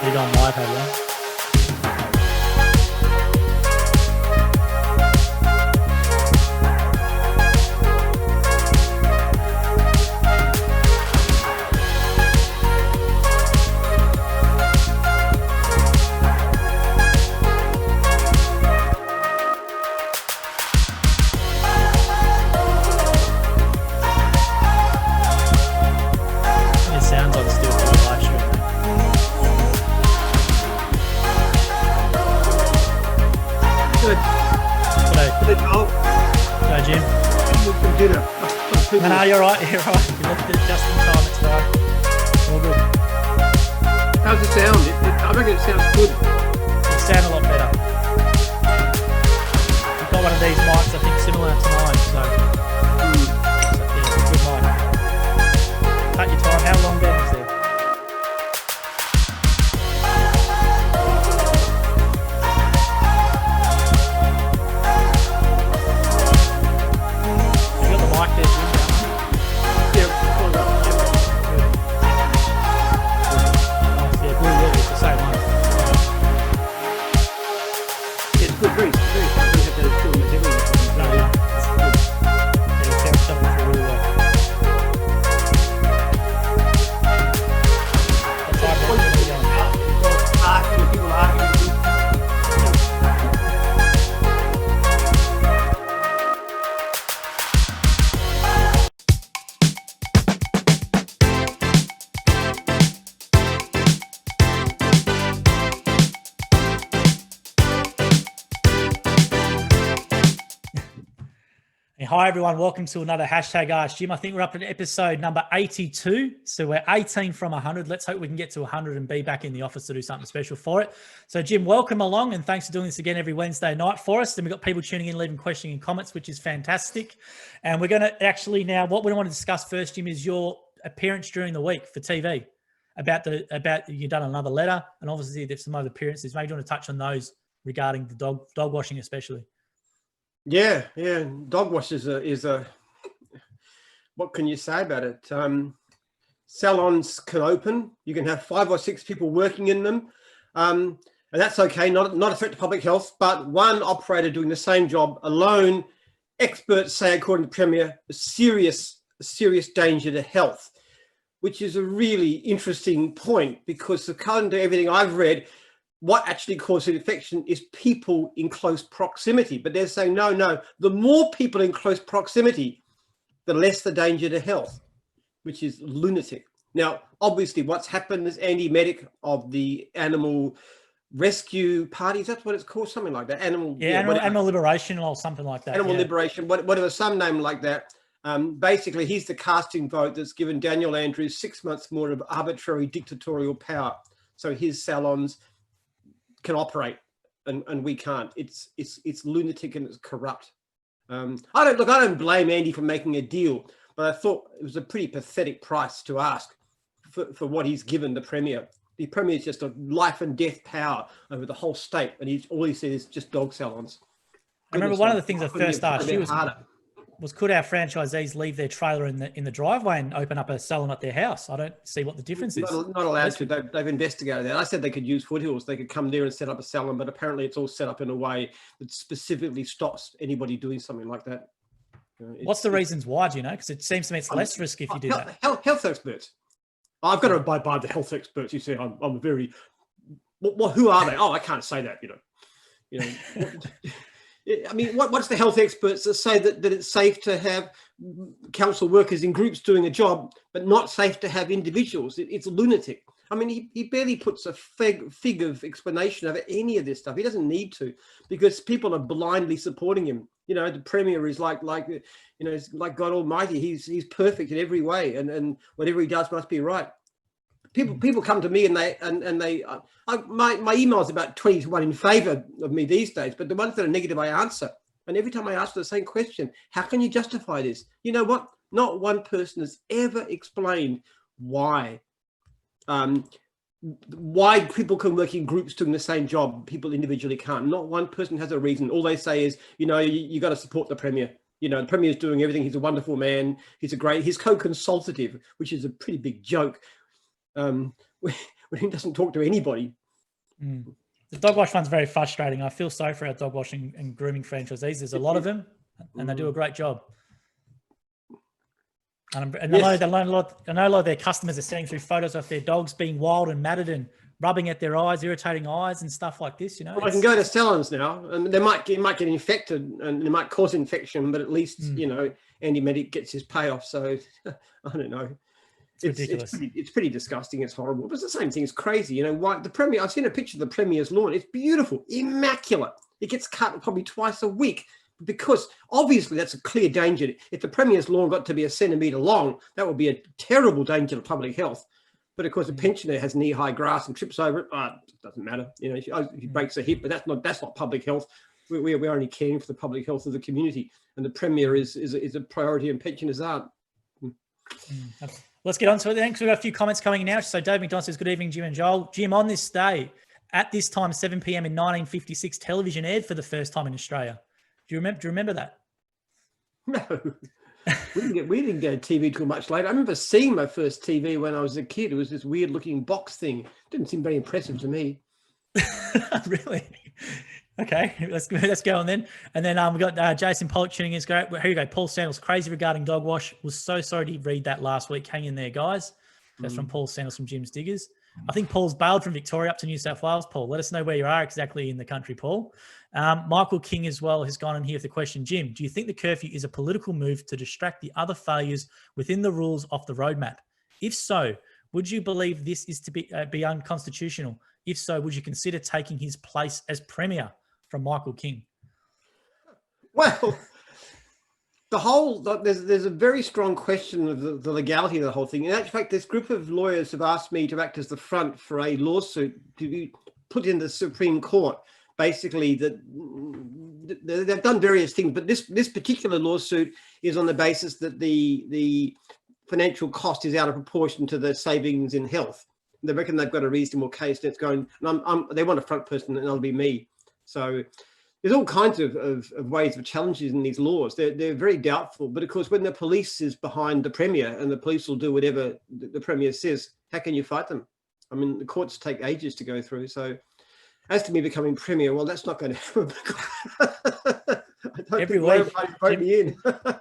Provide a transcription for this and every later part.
Did on live, have you? It sounds like it's still for the live stream. Good. G'day. Oh, G'day, Jim. for dinner. No, you're right. You're right. You left it just in time. It's fine. All good. How's it sound? I reckon it sounds good. You sound a lot better. You've got one of these mics, I think, similar to mine. So yeah, good mic. Cut your time. How long then is there? You got the mic there, Jim. Yeah, hold on. Nice. Yeah, blue water is the same one. Yeah, it's good grease. I don't have to film it everywhere. No, yeah, it's good. Yeah, it sounds coming through really well. What time are we going? People arguing. Hey, hi everyone, welcome to another hashtag Ask Jim. I think we're up to episode number 82. So we're 18 from 100. Let's hope we can get to 100 and be back in the office to do something special for it. So Jim, welcome along and thanks for doing this again every Wednesday night for us. And we've got people tuning in, leaving questions and comments, which is fantastic. And we're going to actually now, what we want to discuss first, Jim, is your appearance during the week for TV. About you've done another letter, and obviously there's some other appearances. Maybe you want to touch on those regarding the dog washing especially. Yeah. Dog wash is a what can you say about it? Salons can open. You can have 5 or 6 people working in them, and that's okay. Not a threat to public health, but one operator doing the same job alone. Experts say, according to the Premier, a serious danger to health, which is a really interesting point because according to everything I've read, what actually causes infection is people in close proximity. But they're saying, no, the more people in close proximity, the less the danger to health, which is lunatic. Now, obviously, what's happened is Andy Medic of the animal rescue parties, that's what it's called, something like that. Animal Liberation or something like that. Animal Liberation, whatever, some name like that. Basically, he's the casting vote that's given Daniel Andrews 6 months more of arbitrary dictatorial power. So his salons can operate and we can't. It's lunatic and it's corrupt. I don't blame Andy for making a deal, but I thought it was a pretty pathetic price to ask for what he's given the Premier. The Premier is just a life and death power over the whole state, and all he said is just dog salons. I remember one of the things I first asked you was could our franchisees leave their trailer in the driveway and open up a salon at their house? I don't see what the difference is. Not allowed to. They've investigated that. I said they could use foothills. They could come there and set up a salon, but apparently it's all set up in a way that specifically stops anybody doing something like that. What's the reasons why, do you know? Because it seems to me it's less risky if you do that. Health experts. I've got to abide by the health experts. You say I'm very... Well, who are they? Oh, I can't say that, you know. I mean, what's the health experts that say that it's safe to have council workers in groups doing a job, but not safe to have individuals? It's lunatic. I mean, he barely puts a fig of explanation over any of this stuff. He doesn't need to, because people are blindly supporting him. You know, the Premier is like God Almighty. He's perfect in every way, and whatever he does must be right. People come to me and my email is about 20 to 1 in favor of me these days, but the ones that are negative I answer. And every time I ask the same question, how can you justify this? You know what? Not one person has ever explained why people can work in groups doing the same job, people individually can't. Not one person has a reason. All they say is, you got to support the Premier. The Premier is doing everything. He's a wonderful man. He's co-consultative, which is a pretty big joke. when he doesn't talk to anybody. The dog wash one's very frustrating. I feel sorry for our dog washing and grooming franchisees. There's a lot of them, and they do a great job. And I know a lot of their customers are sending through photos of their dogs being wild and matted and rubbing at their eyes, irritating eyes and stuff like this. Well, I can go to salons now, and it might get infected, and it might cause infection, but at least Andy Medic gets his payoff. So I don't know. It's ridiculous. It's pretty disgusting. It's horrible. But it's the same thing. It's crazy. Why the Premier? I've seen a picture of the Premier's lawn. It's beautiful, immaculate. It gets cut probably twice a week, because obviously that's a clear danger. If the Premier's lawn got to be a centimetre long, that would be a terrible danger to public health. But of course, a pensioner has knee-high grass and trips over it. It doesn't matter. If he breaks a hip, but that's not public health. We're only caring for the public health of the community, and the Premier is a priority, and pensioners aren't. Let's get on to it then, because we've got a few comments coming in now. So Dave McDonald says, good evening, Jim and Joel. Jim, on this day, at this time, 7 p.m. in 1956, television aired for the first time in Australia. Do you remember that? No. We didn't go to TV till much later. I remember seeing my first TV when I was a kid. It was this weird looking box thing. Didn't seem very impressive to me. Really? Okay, let's go on then. And then we've got Jason Pollock tuning in. Great. Here you go. Paul Sandals, crazy regarding dog wash. Was so sorry to read that last week. Hang in there, guys. That's from Paul Sandals from Jim's Diggers. I think Paul's bailed from Victoria up to New South Wales. Paul, let us know where you are exactly in the country, Paul. Michael King as well has gone in here with the question, Jim, do you think the curfew is a political move to distract the other failures within the rules off the roadmap? If so, would you believe this is to be unconstitutional? If so, would you consider taking his place as Premier? From Michael King. Well, there's a very strong question of the legality of the whole thing. In actual fact, this group of lawyers have asked me to act as the front for a lawsuit to be put in the Supreme Court. Basically, that they've done various things, but this particular lawsuit is on the basis that the financial cost is out of proportion to the savings in health. They reckon they've got a reasonable case, and it's going. And they want a front person, and that'll be me. So there's all kinds of ways of challenges in these laws. They're very doubtful. But of course, when the police is behind the Premier and the police will do whatever the Premier says, how can you fight them? I mean, the courts take ages to go through. So as to me becoming Premier, well, that's not going to happen. Every week, vote me in.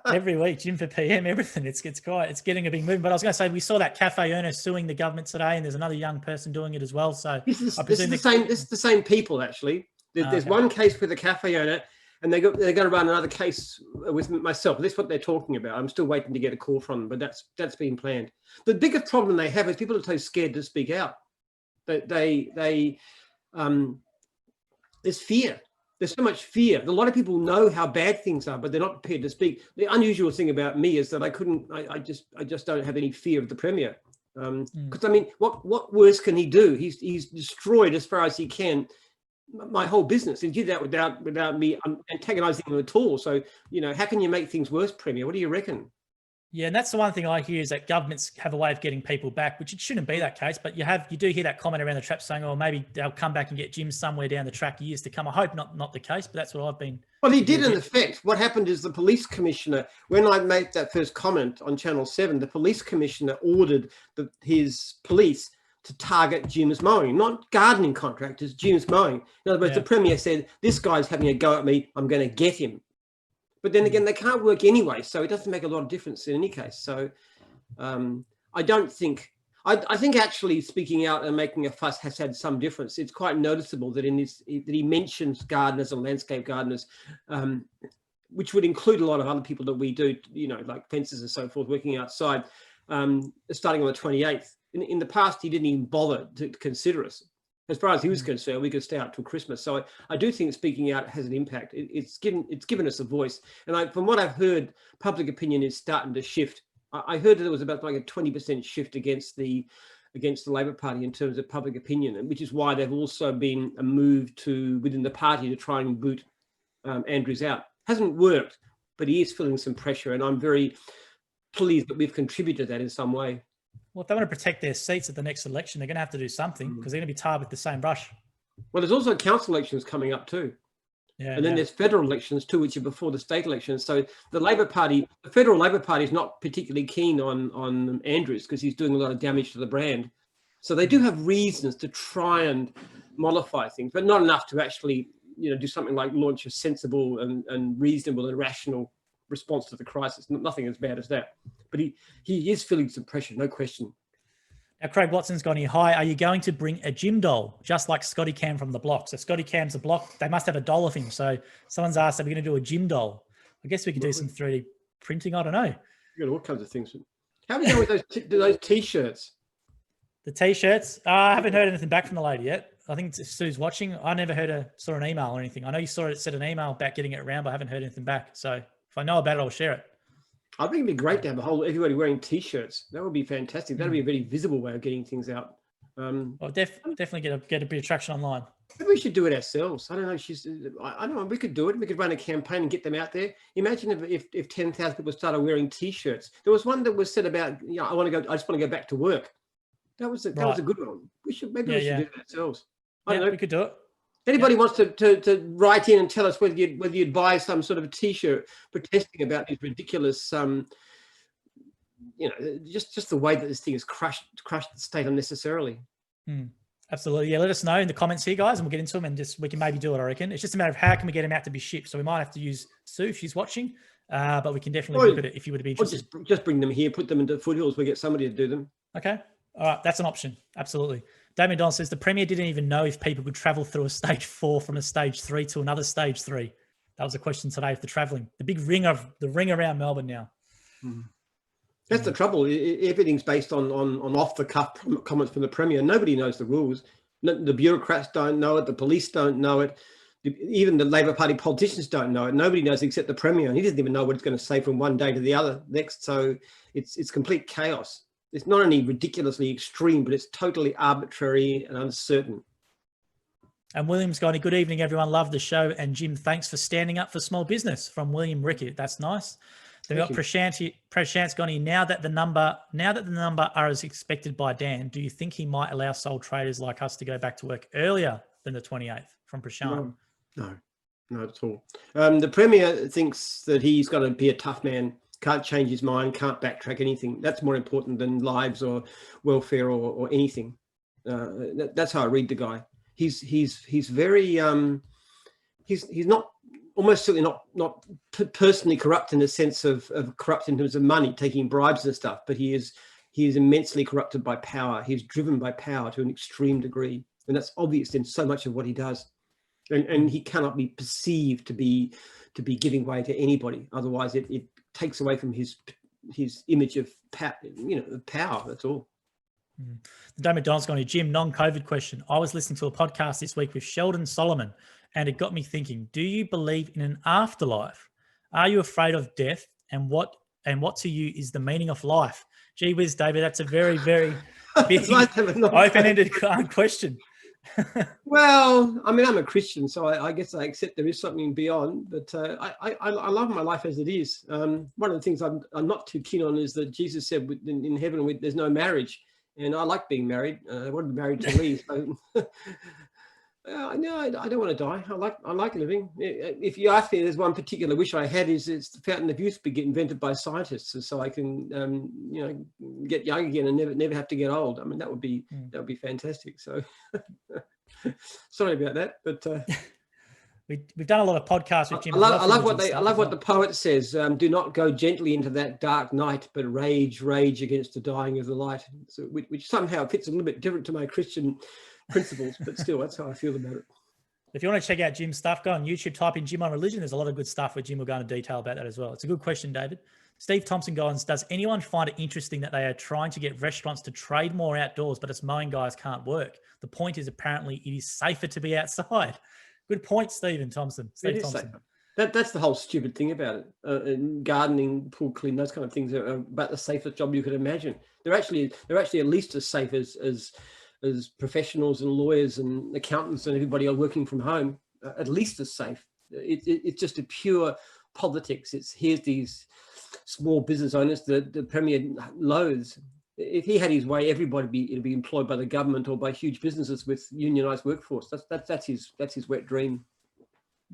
Every week, Jim for PM, everything. It's getting a big movement. But I was going to say, we saw that cafe owner suing the government today, and there's another young person doing it as well. So this is the same people, actually. There's one case with the cafe owner, and they're going to run another case with myself. That's what they're talking about. I'm still waiting to get a call from them, but that's being planned. The biggest problem they have is people are so scared to speak out. There's fear. There's so much fear. A lot of people know how bad things are, but they're not prepared to speak. The unusual thing about me is that I just don't have any fear of the Premier. Because I mean, what worse can he do? He's destroyed as far as he can my whole business, and did that without me antagonizing him at all. So, how can you make things worse, Premier? What do you reckon? Yeah, and that's the one thing I hear is that governments have a way of getting people back, which it shouldn't be that case. But you do hear that comment around the trap saying, "Oh, maybe they'll come back and get Jim somewhere down the track years to come." I hope not the case, but that's what I've been. Well, he did in effect. What happened is the police commissioner, when I made that first comment on Channel 7, the police commissioner ordered his police to target Jim's mowing, not gardening contractors, Jim's mowing. In other words, the Premier said, this guy's having a go at me, I'm going to get him. But then again, they can't work anyway, so it doesn't make a lot of difference in any case. So I think actually speaking out and making a fuss has had some difference. It's quite noticeable that that he mentions gardeners and landscape gardeners, which would include a lot of other people that we do, like fences and so forth, working outside, starting on the 28th. In the past, he didn't even bother to consider us. As far as he was concerned, we could stay out till Christmas. So I do think speaking out has an impact. It's given us a voice. And from what I've heard, public opinion is starting to shift. I heard that there was about like a 20% shift against the Labor Party in terms of public opinion, and which is why they've also been a move within the party to try and boot Andrews out. Hasn't worked, but he is feeling some pressure, and I'm very pleased that we've contributed to that in some way. Well, if they want to protect their seats at the next election, they're going to have to do something because they're going to be tarred with the same brush. Well, there's also council elections coming up too. Yeah, and then there's federal elections too, which are before the state elections. So the federal Labor Party is not particularly keen on Andrews because he's doing a lot of damage to the brand. So they do have reasons to try and modify things, but not enough to actually, do something like launch a sensible and reasonable and rational response to the crisis. Nothing as bad as that. But he is feeling some pressure, no question. Now, Craig Watson's gone here. Hi, are you going to bring a gym doll, just like Scotty Cam from the block? So Scotty Cam's a block. They must have a doll of him. So someone's asked, are we going to do a gym doll? I guess we could do some 3D printing. I don't know. You got all kinds of things. How are we going with those T-shirts? The T-shirts? I haven't heard anything back from the lady yet. I think Sue's watching. I never saw an email or anything. I know you said an email about getting it around, but I haven't heard anything back. So if I know about it, I'll share it. I think it'd be great to have everybody wearing T-shirts. That would be fantastic. That would be a very visible way of getting things out. Well, definitely get a bit of traction online. Maybe we should do it ourselves. I don't know. I don't know. We could do it. We could run a campaign and get them out there. Imagine if 10,000 people started wearing T-shirts. There was one that was said about, I just want to go back to work. That was a good one. We should do it ourselves. I don't know. We could do it. Anybody wants to write in and tell us whether you'd buy some sort of a T-shirt protesting about these ridiculous, just the way that this thing has crushed the state unnecessarily. Absolutely. Yeah, let us know in the comments here, guys, and we'll get into them and we can maybe do it, I reckon. It's just a matter of how can we get them out to be shipped. So we might have to use Sue if she's watching, but we can definitely look at it if you would be interested. Or just bring them here, put them into Foothills, we'll get somebody to do them. Okay. All right. That's an option. Absolutely. Damien Don says the Premier didn't even know if people could travel through a stage 4 from a stage 3 to another stage 3. That was a question today for the traveling. The big ring around Melbourne now. That's the trouble. Everything's based on off-the-cuff comments from the Premier. Nobody knows the rules. The bureaucrats don't know it. The police don't know it. Even the Labor Party politicians don't know it. Nobody knows except the Premier, and he doesn't even know what it's going to say from one day to the other next. So it's complete chaos. It's not only ridiculously extreme, but it's totally arbitrary and uncertain. And William's gone, good evening, everyone. Love the show. And Jim, thanks for standing up for small business from William Rickett. That's nice. Then we've got Prashant's gone here. Now that the number are as expected by Dan, do you think he might allow sole traders like us to go back to work earlier than the 28th? From Prashant. No, not at all. The Premier thinks that he's got to be a tough man. Can't change his mind, can't backtrack anything. That's more important than lives or welfare or anything. That's how I read the guy. He's very he's not, almost certainly not personally corrupt in the sense of corrupt in terms of money, taking bribes and stuff, but he is immensely corrupted by power. He's driven by power to an extreme degree, and that's obvious in so much of what he does. And he cannot be perceived to be giving way to anybody. Otherwise, it takes away from his image of power. That's all. Damon Don's gone here. Jim, non-COVID question. I was listening to a podcast this week with Sheldon Solomon, and it got me thinking. Do you believe in an afterlife? Are you afraid of death? And what to you is the meaning of life? Gee whiz, David, that's a very, very big, open-ended question. Well, I mean, I'm a Christian, so I guess I accept there is something beyond, but I love my life as it is. One of the things I'm not too keen on is that Jesus said in heaven there's no marriage, and I like being married. I want to be married to me. So no, I don't want to die. I like living. If you ask me, there's one particular wish I had is it's the fountain of youth be invented by scientists, so I can get young again and never have to get old. I mean, that would be fantastic. So sorry about that, but we've done a lot of podcasts with Jim. I love what the poet says. Do not go gently into that dark night, but rage against the dying of the light. So which somehow fits a little bit different to my Christian principles, but still, that's how I feel about it. If you want to check out Jim's stuff, go on YouTube, type in Jim on Religion. There's a lot of good stuff where Jim will go into detail about that as well. It's a good question, David. Steve Thompson goes, does anyone find it interesting that they are trying to get restaurants to trade more outdoors, but its mowing guys can't work? The point is apparently it is safer to be outside. Good point, Stephen Thompson. Steve Thompson. That's the whole stupid thing about it. Gardening, pool cleaning, those kind of things are about the safest job you could imagine. They're actually at least as safe as professionals and lawyers and accountants and everybody else working from home, at least as safe. It's just a pure politics. Here's these small business owners that the Premier loathes. If he had his way, it'd be employed by the government or by huge businesses with unionised workforce. That's his wet dream.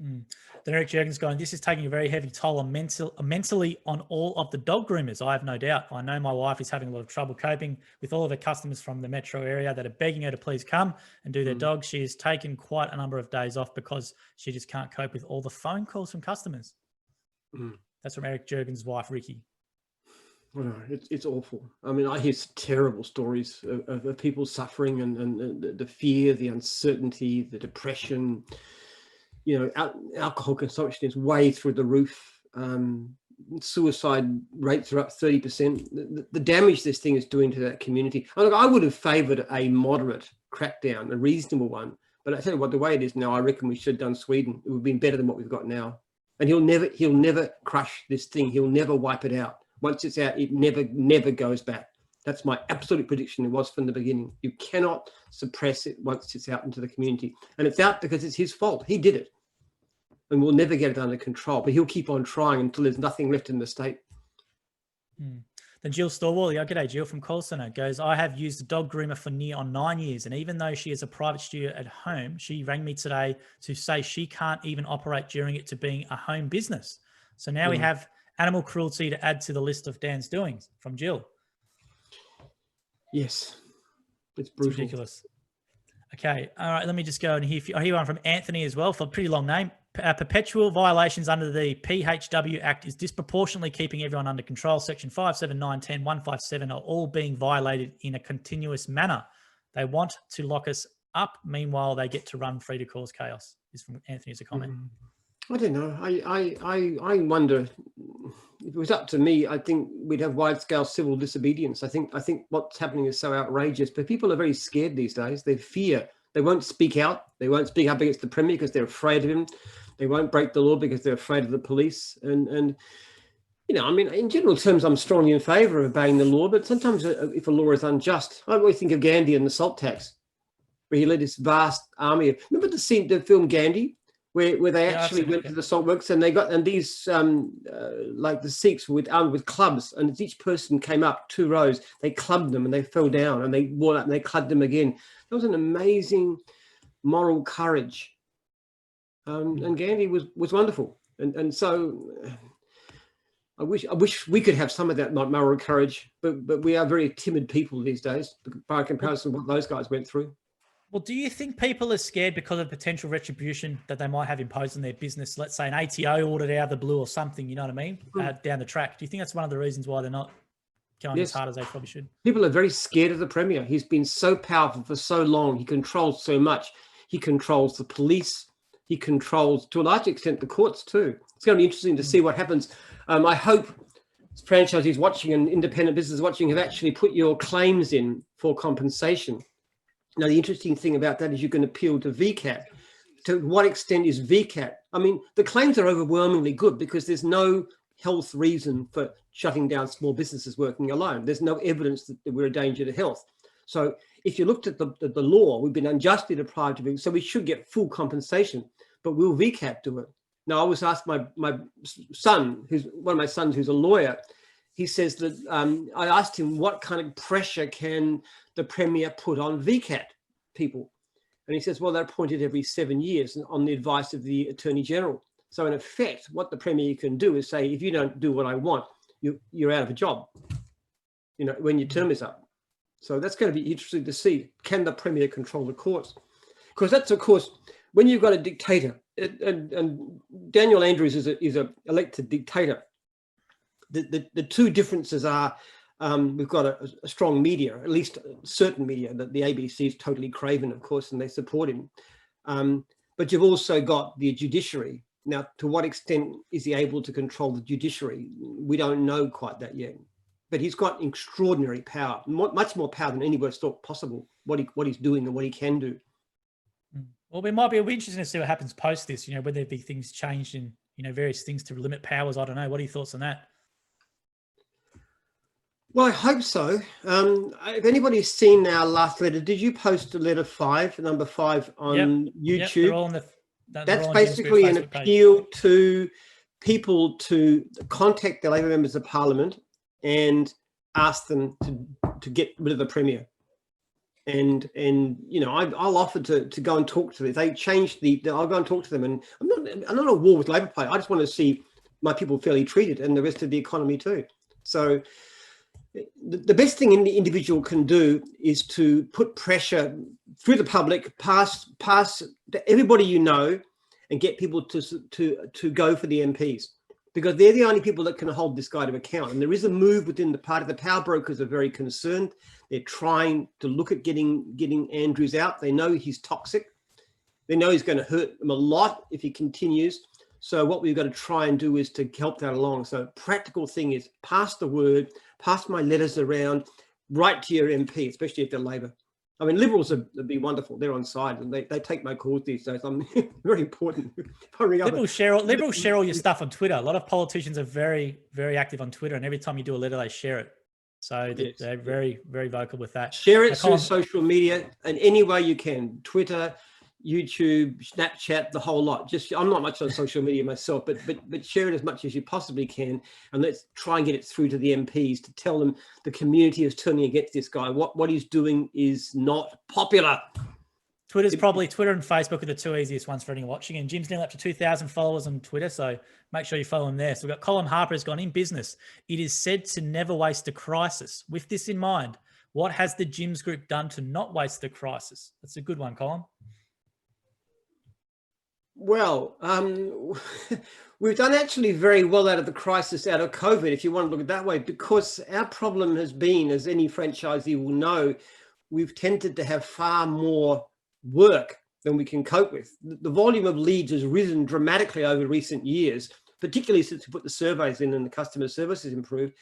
Mm. Then Eric Jurgens going, this is taking a very heavy toll on mentally on all of the dog groomers. I have no doubt. I know my wife is having a lot of trouble coping with all of her customers from the metro area that are begging her to please come and do their dog. She has taken quite a number of days off because she just can't cope with all the phone calls from customers. That's from Eric Jurgens' wife, Ricky. Well, it's awful. I mean, I hear terrible stories of people suffering and the fear, the uncertainty, the depression. You know, alcohol consumption is way through the roof. Suicide rates are up 30%. The damage this thing is doing to that community. Look, I would have favoured a moderate crackdown, a reasonable one. But I tell you what, the way it is now, I reckon we should have done Sweden. It would have been better than what we've got now. And he'll never crush this thing. He'll never wipe it out. Once it's out, it never goes back. That's my absolute prediction. It was from the beginning. You cannot suppress it once it's out into the community. And it's out because it's his fault. He did it. And we'll never get it under control. But he'll keep on trying until there's nothing left in the state. Then Jill Storwall, g'day Jill from Call Centre, goes, I have used a dog groomer for near on 9 years. And even though she is a private studio at home, she rang me today to say she can't even operate during it to being a home business. So now we have animal cruelty to add to the list of Dan's doings from Jill. Yes, it's brutal. It's ridiculous. Okay, all right, let me just go and hear one from Anthony as well for a pretty long name. Perpetual violations under the PHW Act is disproportionately keeping everyone under control. Section 5, 7, 9, 10, 157 are all being violated in a continuous manner. They want to lock us up. Meanwhile, they get to run free to cause chaos. This is from Anthony as a comment. I don't know. I wonder. If it was up to me, I think we'd have wide-scale civil disobedience. I think what's happening is so outrageous. But people are very scared these days. They fear. They won't speak out. They won't speak up against the Premier because they're afraid of him. They won't break the law because they're afraid of the police. And you know, I mean, in general terms, I'm strongly in favour of obeying the law. But sometimes if a law is unjust, I always think of Gandhi and the salt tax, where he led this vast army of. Remember the film Gandhi? Where they actually went to the salt works and these like the Sikhs were armed with clubs, and as each person came up 2 rows, they clubbed them and they fell down and they wore up and they clubbed them again. That was an amazing moral courage. And Gandhi was wonderful. And so I wish we could have some of that moral courage, but we are very timid people these days by comparison to what those guys went through. Well, do you think people are scared because of potential retribution that they might have imposed on their business? Let's say an ATO ordered out of the blue or something, you know what I mean, down the track. Do you think that's one of the reasons why they're not going as hard as they probably should? People are very scared of the Premier. He's been so powerful for so long. He controls so much. He controls the police. He controls, to a large extent, the courts too. It's going to be interesting to see what happens. I hope franchisees watching and independent businesses watching have actually put your claims in for compensation. Now, the interesting thing about that is you can appeal to VCAT. To what extent is VCAT? I mean, the claims are overwhelmingly good because there's no health reason for shutting down small businesses working alone. There's no evidence that we're a danger to health. So if you looked at the law, we've been unjustly deprived of it, so we should get full compensation. But will VCAT do it? Now, I was asked my son, one of my sons who's a lawyer, he says that I asked him what kind of pressure can the Premier put on VCAT people? And he says, well, they're appointed every 7 years on the advice of the Attorney General. So in effect, what the Premier can do is say, if you don't do what I want, you're out of a job, you know, when your term is up. So that's going to be interesting to see. Can the Premier control the courts? Because that's, of course, when you've got a dictator, and Daniel Andrews is a elected dictator, the two differences are we've got a strong media, at least certain media, that the ABC is totally craven, of course, and they support him. But you've also got the judiciary. Now, to what extent is he able to control the judiciary? We don't know quite that yet. But he's got extraordinary power, much more power than anybody thought possible, what he's doing and what he can do. Well, it might be interesting to see what happens post this, you know, whether there be things changed in, you know, various things to limit powers. I don't know. What are your thoughts on that? Well, I hope so. If anybody's seen our last letter, did you post letter 5, number 5 on YouTube? Yep, they're all on that's basically an appeal to people to contact the Labor members of Parliament and ask them to get rid of the Premier. And you know, I'll offer to go and talk to them. If they change I'll go and talk to them. And I'm not at a war with Labor Party. I just want to see my people fairly treated, and the rest of the economy too. So the best thing any individual can do is to put pressure through the public, pass to everybody you know, and get people to go for the MPs, because they're the only people that can hold this guy to account. And there is a move within the party. The power brokers are very concerned. They're trying to look at getting Andrews out. They know he's toxic. They know he's going to hurt them a lot if he continues. So what we've got to try and do is to help that along. So practical thing is pass the word, pass my letters around, write to your MP, especially if they're Labor. I mean, Liberals would be wonderful. They're on side, and they take my calls these days. I'm very important. Liberals share all your stuff on Twitter. A lot of politicians are very, very active on Twitter, and every time you do a letter, they share it. So yes, they're very, very vocal with that. Share it through social media in any way you can. Twitter, YouTube, Snapchat, the whole lot. I'm not much on social media myself, but share it as much as you possibly can, and let's try and get it through to the MPs to tell them the community is turning against this guy. What he's doing is not popular. Twitter and Facebook are the two easiest ones for anyone watching. And Jim's nearly up to 2,000 followers on Twitter, so make sure you follow him there. So we've got Colin Harper has gone, in business, it is said to never waste a crisis. With this in mind, what has the Jim's Group done to not waste the crisis? That's a good one, Colin. Well, we've done actually very well out of the crisis, out of COVID, if you want to look at it that way, because our problem has been, as any franchisee will know, we've tended to have far more work than we can cope with. The volume of leads has risen dramatically over recent years, particularly since we put the surveys in and the customer service has improved.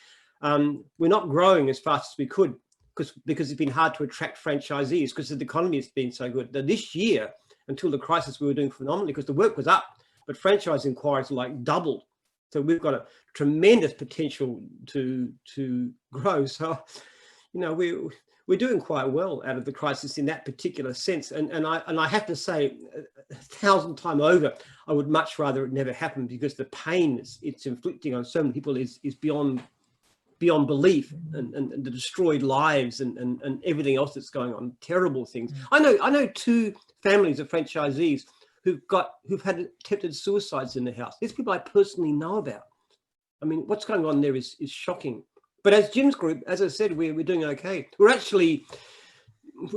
We're not growing as fast as we could because it's been hard to attract franchisees because the economy has been so good. Now, this year, until the crisis, we were doing phenomenally because the work was up, but franchise inquiries are like doubled. So we've got a tremendous potential to grow. So, you know, we're doing quite well out of the crisis in that particular sense. And I have to say, 1,000 times over, I would much rather it never happened, because the pain it's inflicting on so many people is beyond belief, and the destroyed lives and everything else that's going on, terrible things. I know two families of franchisees who've had attempted suicides in the house. These people I personally know about. I mean, what's going on there is shocking. But as Jim's Group, as I said, we're doing okay. We're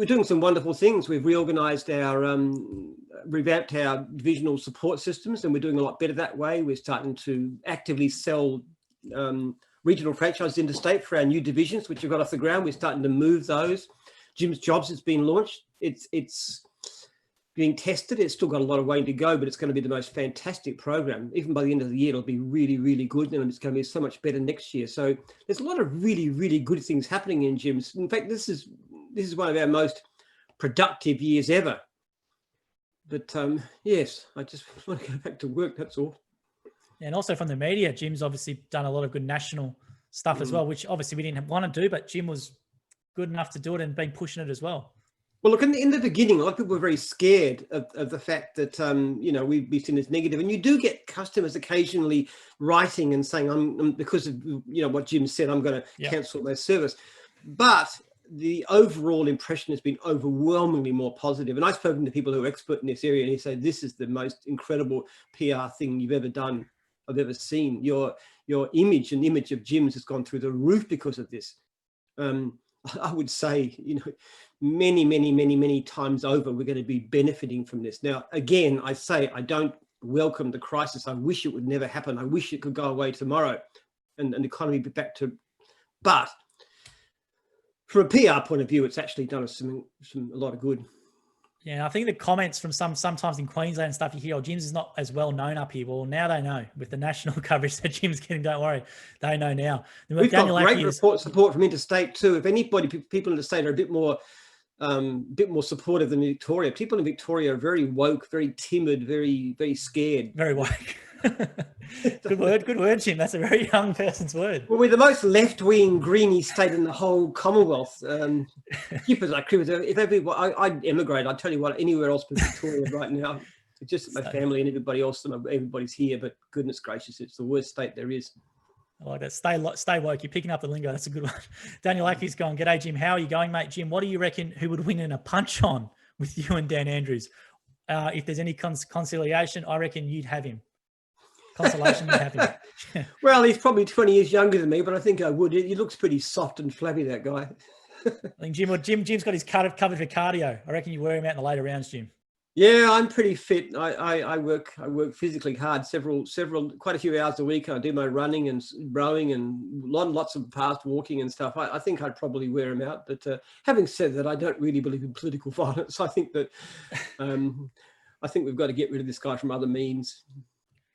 doing some wonderful things. We've reorganized revamped our divisional support systems, and we're doing a lot better that way. We're starting to actively sell regional franchises interstate for our new divisions, which have got off the ground. We're starting to move those. Jim's Jobs has been launched. It's being tested. It's still got a lot of way to go, but it's going to be the most fantastic program. Even by the end of the year, it'll be really, really good, and it's going to be so much better next year. So there's a lot of really, really good things happening in gyms. In fact, this is one of our most productive years ever. But yes, I just want to go back to work. That's all. And also from the media, Jim's obviously done a lot of good national stuff as well, which obviously we didn't want to do, but Jim was good enough to do it and been pushing it as well. Well, look, in the beginning, a lot of people were very scared of the fact that, you know, we'd be seen as negative. And you do get customers occasionally writing and saying, because of, you know, what Jim said, I'm going to cancel my service. But the overall impression has been overwhelmingly more positive. And I've spoken to people who are expert in this area, and he said, this is the most incredible PR thing you've ever done, I've ever seen. Your image and the image of Jim's has gone through the roof because of this. I would say, you know, many times over, we're going to be benefiting from this. Now, again, I say I don't welcome the crisis. I wish it would never happen. I wish it could go away tomorrow and the economy be back to, but from a PR point of view, it's actually done us a lot of good. Yeah, I think the comments from sometimes in Queensland and stuff, you hear, oh, Jim's is not as well known up here. Well, now they know with the national coverage that Jim's getting. Don't worry, they know now. We've got great support from interstate too. If anybody, people in the state are a bit more supportive than Victoria. People in Victoria are very woke, very timid, very scared. Very woke. Good word, Jim. That's a very young person's word. Well, we're the most left-wing, greeny state in the whole Commonwealth. If I'd emigrate, I'd tell you what, anywhere else but Victoria right now. It's just my family and everybody else, everybody's here. But goodness gracious, it's the worst state there is. I like that. Stay woke. You're picking up the lingo. That's a good one. Daniel Ackey's going, "G'day, Jim. How are you going, mate? Jim, what do you reckon who would win in a punch-on with you and Dan Andrews? If there's any conciliation, I reckon you'd have him. Consolation, you'd have him." Well, he's probably 20 years younger than me, but I think I would. He looks pretty soft and flabby, that guy. I think Jim's got his covered for cardio. I reckon you wear him out in the later rounds, Jim. Yeah, I'm pretty fit. I work physically hard, quite a few hours a week. I do my running and rowing and lots of fast walking and stuff. I think I'd probably wear him out. But having said that, I don't really believe in political violence. I think that I think we've got to get rid of this guy from other means.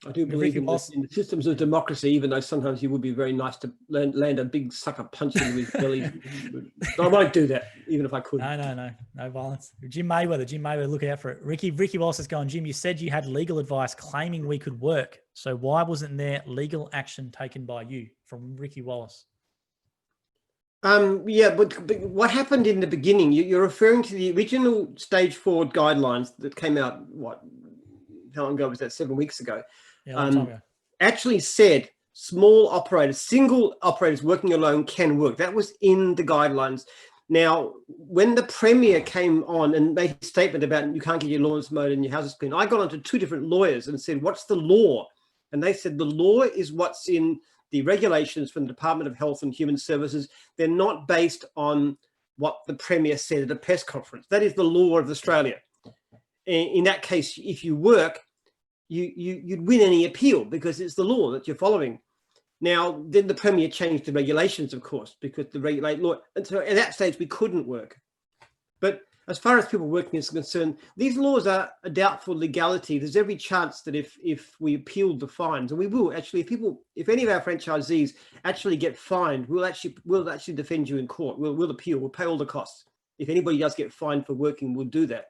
I do believe in the systems of democracy, even though sometimes you would be very nice to land a big sucker punch into his belly. But I won't do that, even if I could. No violence. Jim Mayweather, look out for it. Ricky Wallace is going, "Jim, you said you had legal advice claiming we could work. So why wasn't there legal action taken by you?" From Ricky Wallace. Yeah, but what happened in the beginning, you're referring to the original stage 4 guidelines that came out, how long ago was that? 7 weeks ago. Yeah, long time ago. Actually said small operators, single operators working alone can work. That was in the guidelines. Now, when the Premier came on and made a statement about you can't get your lawns mowed and your houses cleaned, I got onto 2 different lawyers and said, "What's the law?" And they said the law is what's in the regulations from the Department of Health and Human Services. They're not based on what the Premier said at a press conference. That is the law of Australia. In that case, if you work, you'd win any appeal because it's the law that you're following. Now, then the Premier changed the regulations, of course, because the regulate law. And so at that stage, we couldn't work. But as far as people working is concerned, these laws are a doubtful legality. There's every chance that if we appealed the fines, and we will actually, if any of our franchisees actually get fined, we'll actually defend you in court. We'll appeal. We'll pay all the costs. If anybody does get fined for working, we'll do that.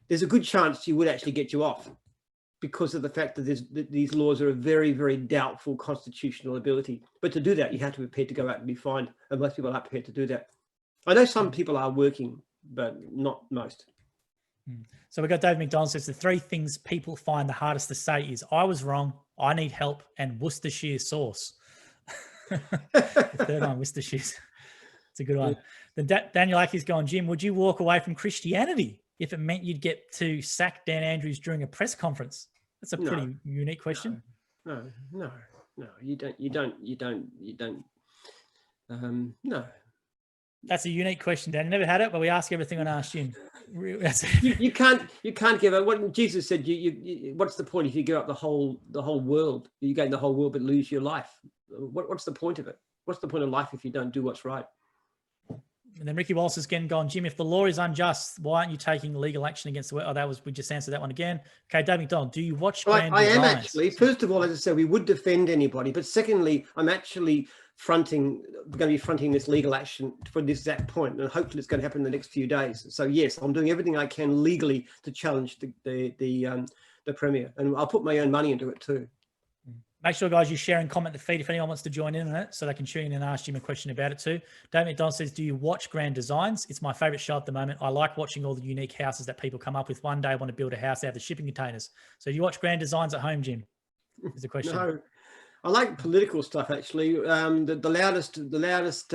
There's a good chance you would actually get you off, because of the fact that these laws are a very, very doubtful constitutional ability. But to do that, you have to be prepared to go out and be fined, and most people are prepared to do that. I know some people are working, but not most. So we got Dave McDonald says the 3 things people find the hardest to say is "I was wrong," "I need help," and "Worcestershire sauce." The third one, Worcestershire. It's a good one. Then Daniel Ackey's going, "Jim, would you walk away from Christianity if it meant you'd get to sack Dan Andrews during a press conference?" That's a pretty unique question. No, you don't. No. That's a unique question, Dan. Never had it, but we ask everything on Ask Jim. You can't give up. What Jesus said, what's the point if you give up the whole world? You gain the whole world but lose your life. What's the point of it? What's the point of life if you don't do what's right? And then Ricky Wallace is again gone, "Jim, if the law is unjust, why aren't you taking legal action against the?" We just answered that one again. Okay, Dave McDonald, do you watch Grand I am Designs? actually. First of all, as I said, we would defend anybody, but secondly, I'm actually going to be fronting this legal action for this exact point, and hopefully it's going to happen in the next few days. So yes, I'm doing everything I can legally to challenge the Premier, and I'll put my own money into it too. Make sure, guys, you share and comment the feed if anyone wants to join in on it, so they can tune in and ask Jim a question about it too. Dave McDonald says, "Do you watch Grand Designs? It's my favorite show at the moment. I like watching all the unique houses that people come up with. One day I want to build a house out of the shipping containers." So do you watch Grand Designs at home, Jim? Is the question. No, I like political stuff actually. The loudest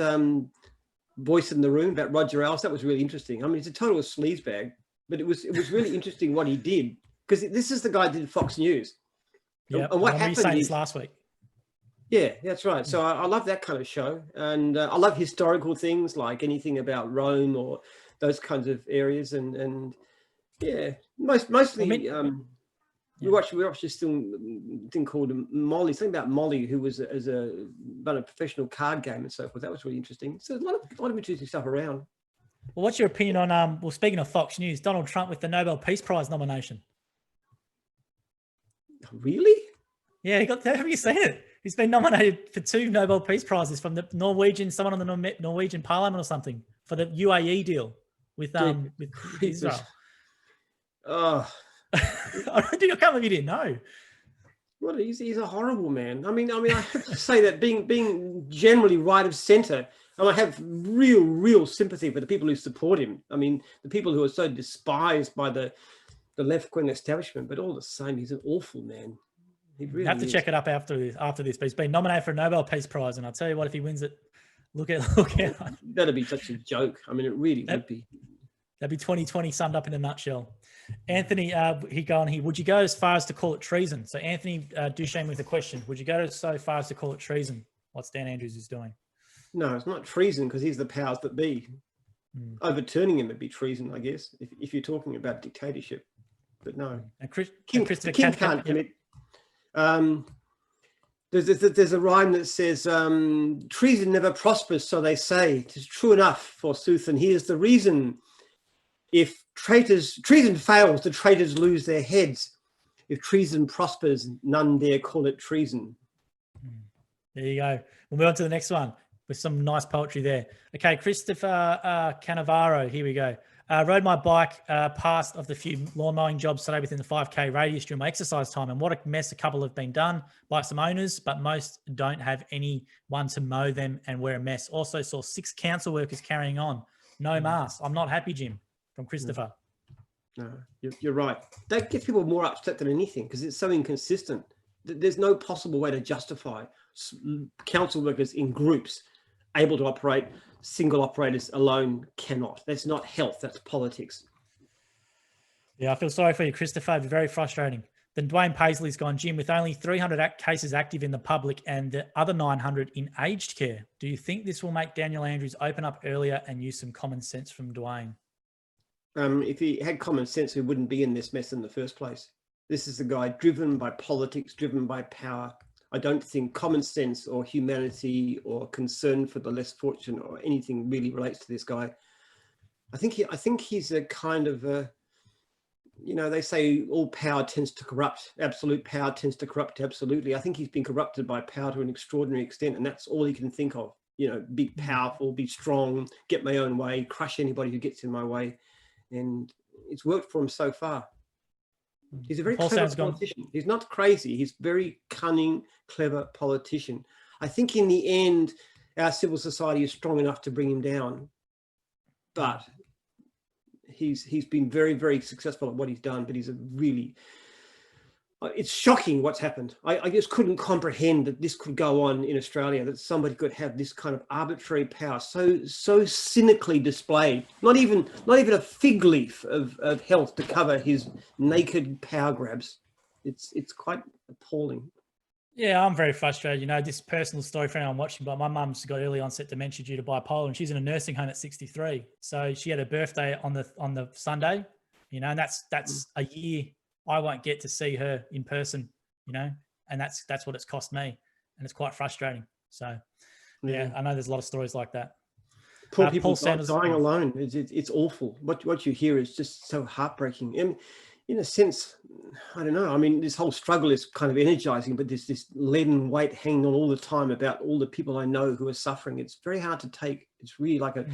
voice in the room about Roger Ailes, that was really interesting. I mean, it's a total sleazebag, but it was really interesting what he did, because this is the guy that did Fox News. Yeah, and what happened is last week. Yeah, that's right. So I love that kind of show, and I love historical things like anything about Rome or those kinds of areas, and yeah, mostly. We watched this thing called Molly, something about Molly, who was run a professional card game and so forth. That was really interesting. So a lot of interesting stuff around. Well, what's your opinion on speaking of Fox News, Donald Trump with the Nobel Peace Prize nomination? Really? Yeah, have you seen it? He's been nominated for 2 Nobel Peace Prizes from the someone on the Norwegian Parliament or something, for the UAE deal with Israel. Oh, I can't believe you didn't know. Well, he's a horrible man. I mean, I have to say that being generally right of centre, and I have real sympathy for the people who support him. I mean, the people who are so despised by the left-wing establishment, but all the same, he's an awful man. He You really have to is. check it up after this. But he's been nominated for a Nobel Peace Prize, and I'll tell you what, if he wins it, look out. That'd be such a joke. I mean, it really would be. That'd be 2020 summed up in a nutshell. Anthony, he going here. Would you go as far as to call it treason? So Anthony Duchesne with a question. Would you go so far as to call it treason? What Stan Andrews is doing? No, it's not treason because he's the powers that be. Overturning him would be treason, I guess, if you're talking about dictatorship. But no, And King can't commit. There's a rhyme that says, treason never prospers, so they say. It is true enough, forsooth, and here's the reason. If treason fails, the traitors lose their heads. If treason prospers, none dare call it treason. There you go. We'll move on to the next one with some nice poetry there. Okay, Christopher Cannavaro, here we go. Rode my bike past of the few lawn mowing jobs today within the 5K radius during my exercise time, and what a mess a couple have been done by some owners, but most don't have anyone to mow them, and we're a mess. Also saw 6 council workers carrying on. No mask. I'm not happy, Jim, from Christopher. No, you're right. That gets people more upset than anything because it's so inconsistent. There's no possible way to justify council workers in groups able to operate. Single operators alone cannot. That's not health, that's politics. Yeah, I feel sorry for you, Christopher. It'd be very frustrating. Then Dwayne Paisley's gone, Jim, with only 300 cases active in the public and the other 900 in aged care. Do you think this will make Daniel Andrews open up earlier and use some common sense from Dwayne? If he had common sense, he wouldn't be in this mess in the first place. This is a guy driven by politics, driven by power. I don't think common sense or humanity or concern for the less fortunate or anything really relates to this guy. I think he's a kind of a, they say all power tends to corrupt. Absolute power tends to corrupt absolutely. I think he's been corrupted by power to an extraordinary extent, and that's all he can think of. Be powerful, be strong, get my own way, crush anybody who gets in my way. And it's worked for him so far. He's a very clever politician. He's not crazy. He's a very cunning, clever politician. I think in the end, our civil society is strong enough to bring him down. But he's been very, very successful at what he's done. But he's a really, it's shocking what's happened. I just couldn't comprehend that this could go on in Australia, that somebody could have this kind of arbitrary power so cynically displayed. Not even a fig leaf of health to cover his naked power grabs. It's quite appalling. Yeah, I'm very frustrated. This personal story for anyone watching, but my mum's got early onset dementia due to bipolar, and she's in a nursing home at 63. So she had her birthday on the Sunday, and that's a year I won't get to see her in person, and that's what it's cost me, and it's quite frustrating. So, yeah, I know there's a lot of stories like that. Poor people dying alone. It's awful. What you hear is just so heartbreaking. And in a sense, I don't know. I mean, this whole struggle is kind of energizing, but there's this leaden weight hanging on all the time about all the people I know who are suffering. It's very hard to take. It's really like a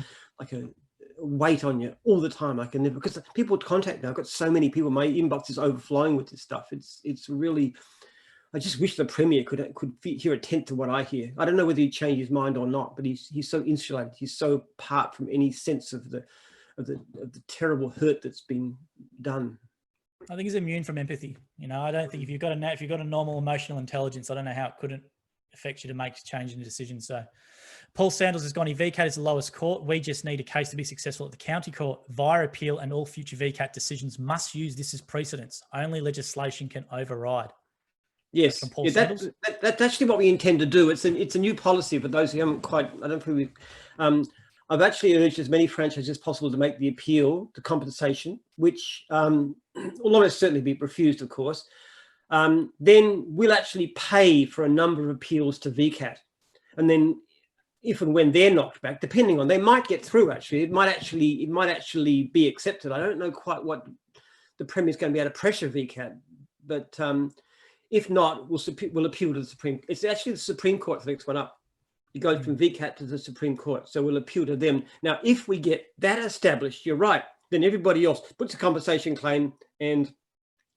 weight on you all the time. I can never, because people contact me. I've got so many people. My inbox is overflowing with this stuff. It's really. I just wish the Premier could hear a tenth of what I hear. I don't know whether he'd change his mind or not, but he's so insulated. He's so apart from any sense of the terrible hurt that's been done. I think he's immune from empathy. I don't think if you've got a normal emotional intelligence, I don't know how it couldn't affect you to make changing decisions. So Paul Sanders has gone, he VCAT is the lowest court. We just need a case to be successful at the county court via appeal, and all future VCAT decisions must use this as precedence. Only legislation can override. Yes, that's actually what we intend to do. It's a new policy for those who haven't quite, I don't think I've actually urged as many franchises as possible to make the appeal to compensation, which will almost certainly be refused, of course. Then we'll actually pay for a number of appeals to VCAT. And then if and when they're knocked back, depending on, they might get through actually. It might actually be accepted. I don't know quite what the Premier's going to be able to pressure VCAT, but if not, we'll appeal to the Supreme. It's actually the Supreme Court the next one up. It goes from VCAT to the Supreme Court. So we'll appeal to them. Now, if we get that established, you're right, then everybody else puts a compensation claim and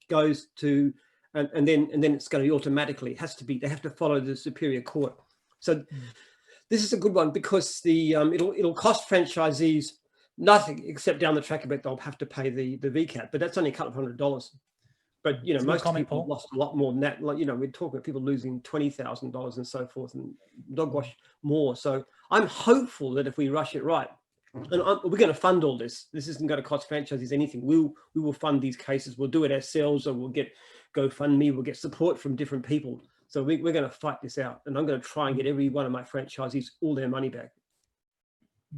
goes to, and then it's going to be automatically, they have to follow the Superior Court. So this is a good one because it'll cost franchisees nothing except down the track a bit. They'll have to pay the VCAT, but that's only a couple of $100. But, you know, It's a good most comment, people Paul. lost a lot more than that. Like, you know, we're talking about people losing $20,000 and so forth, and dogwash more. So I'm hopeful that if we rush it right, and we're going to fund all this. This isn't going to cost franchisees anything. We will fund these cases. We'll do it ourselves, or we'll get GoFundMe. We'll get support from different people. So we're going to fight this out, and I'm going to try and get every one of my franchisees all their money back.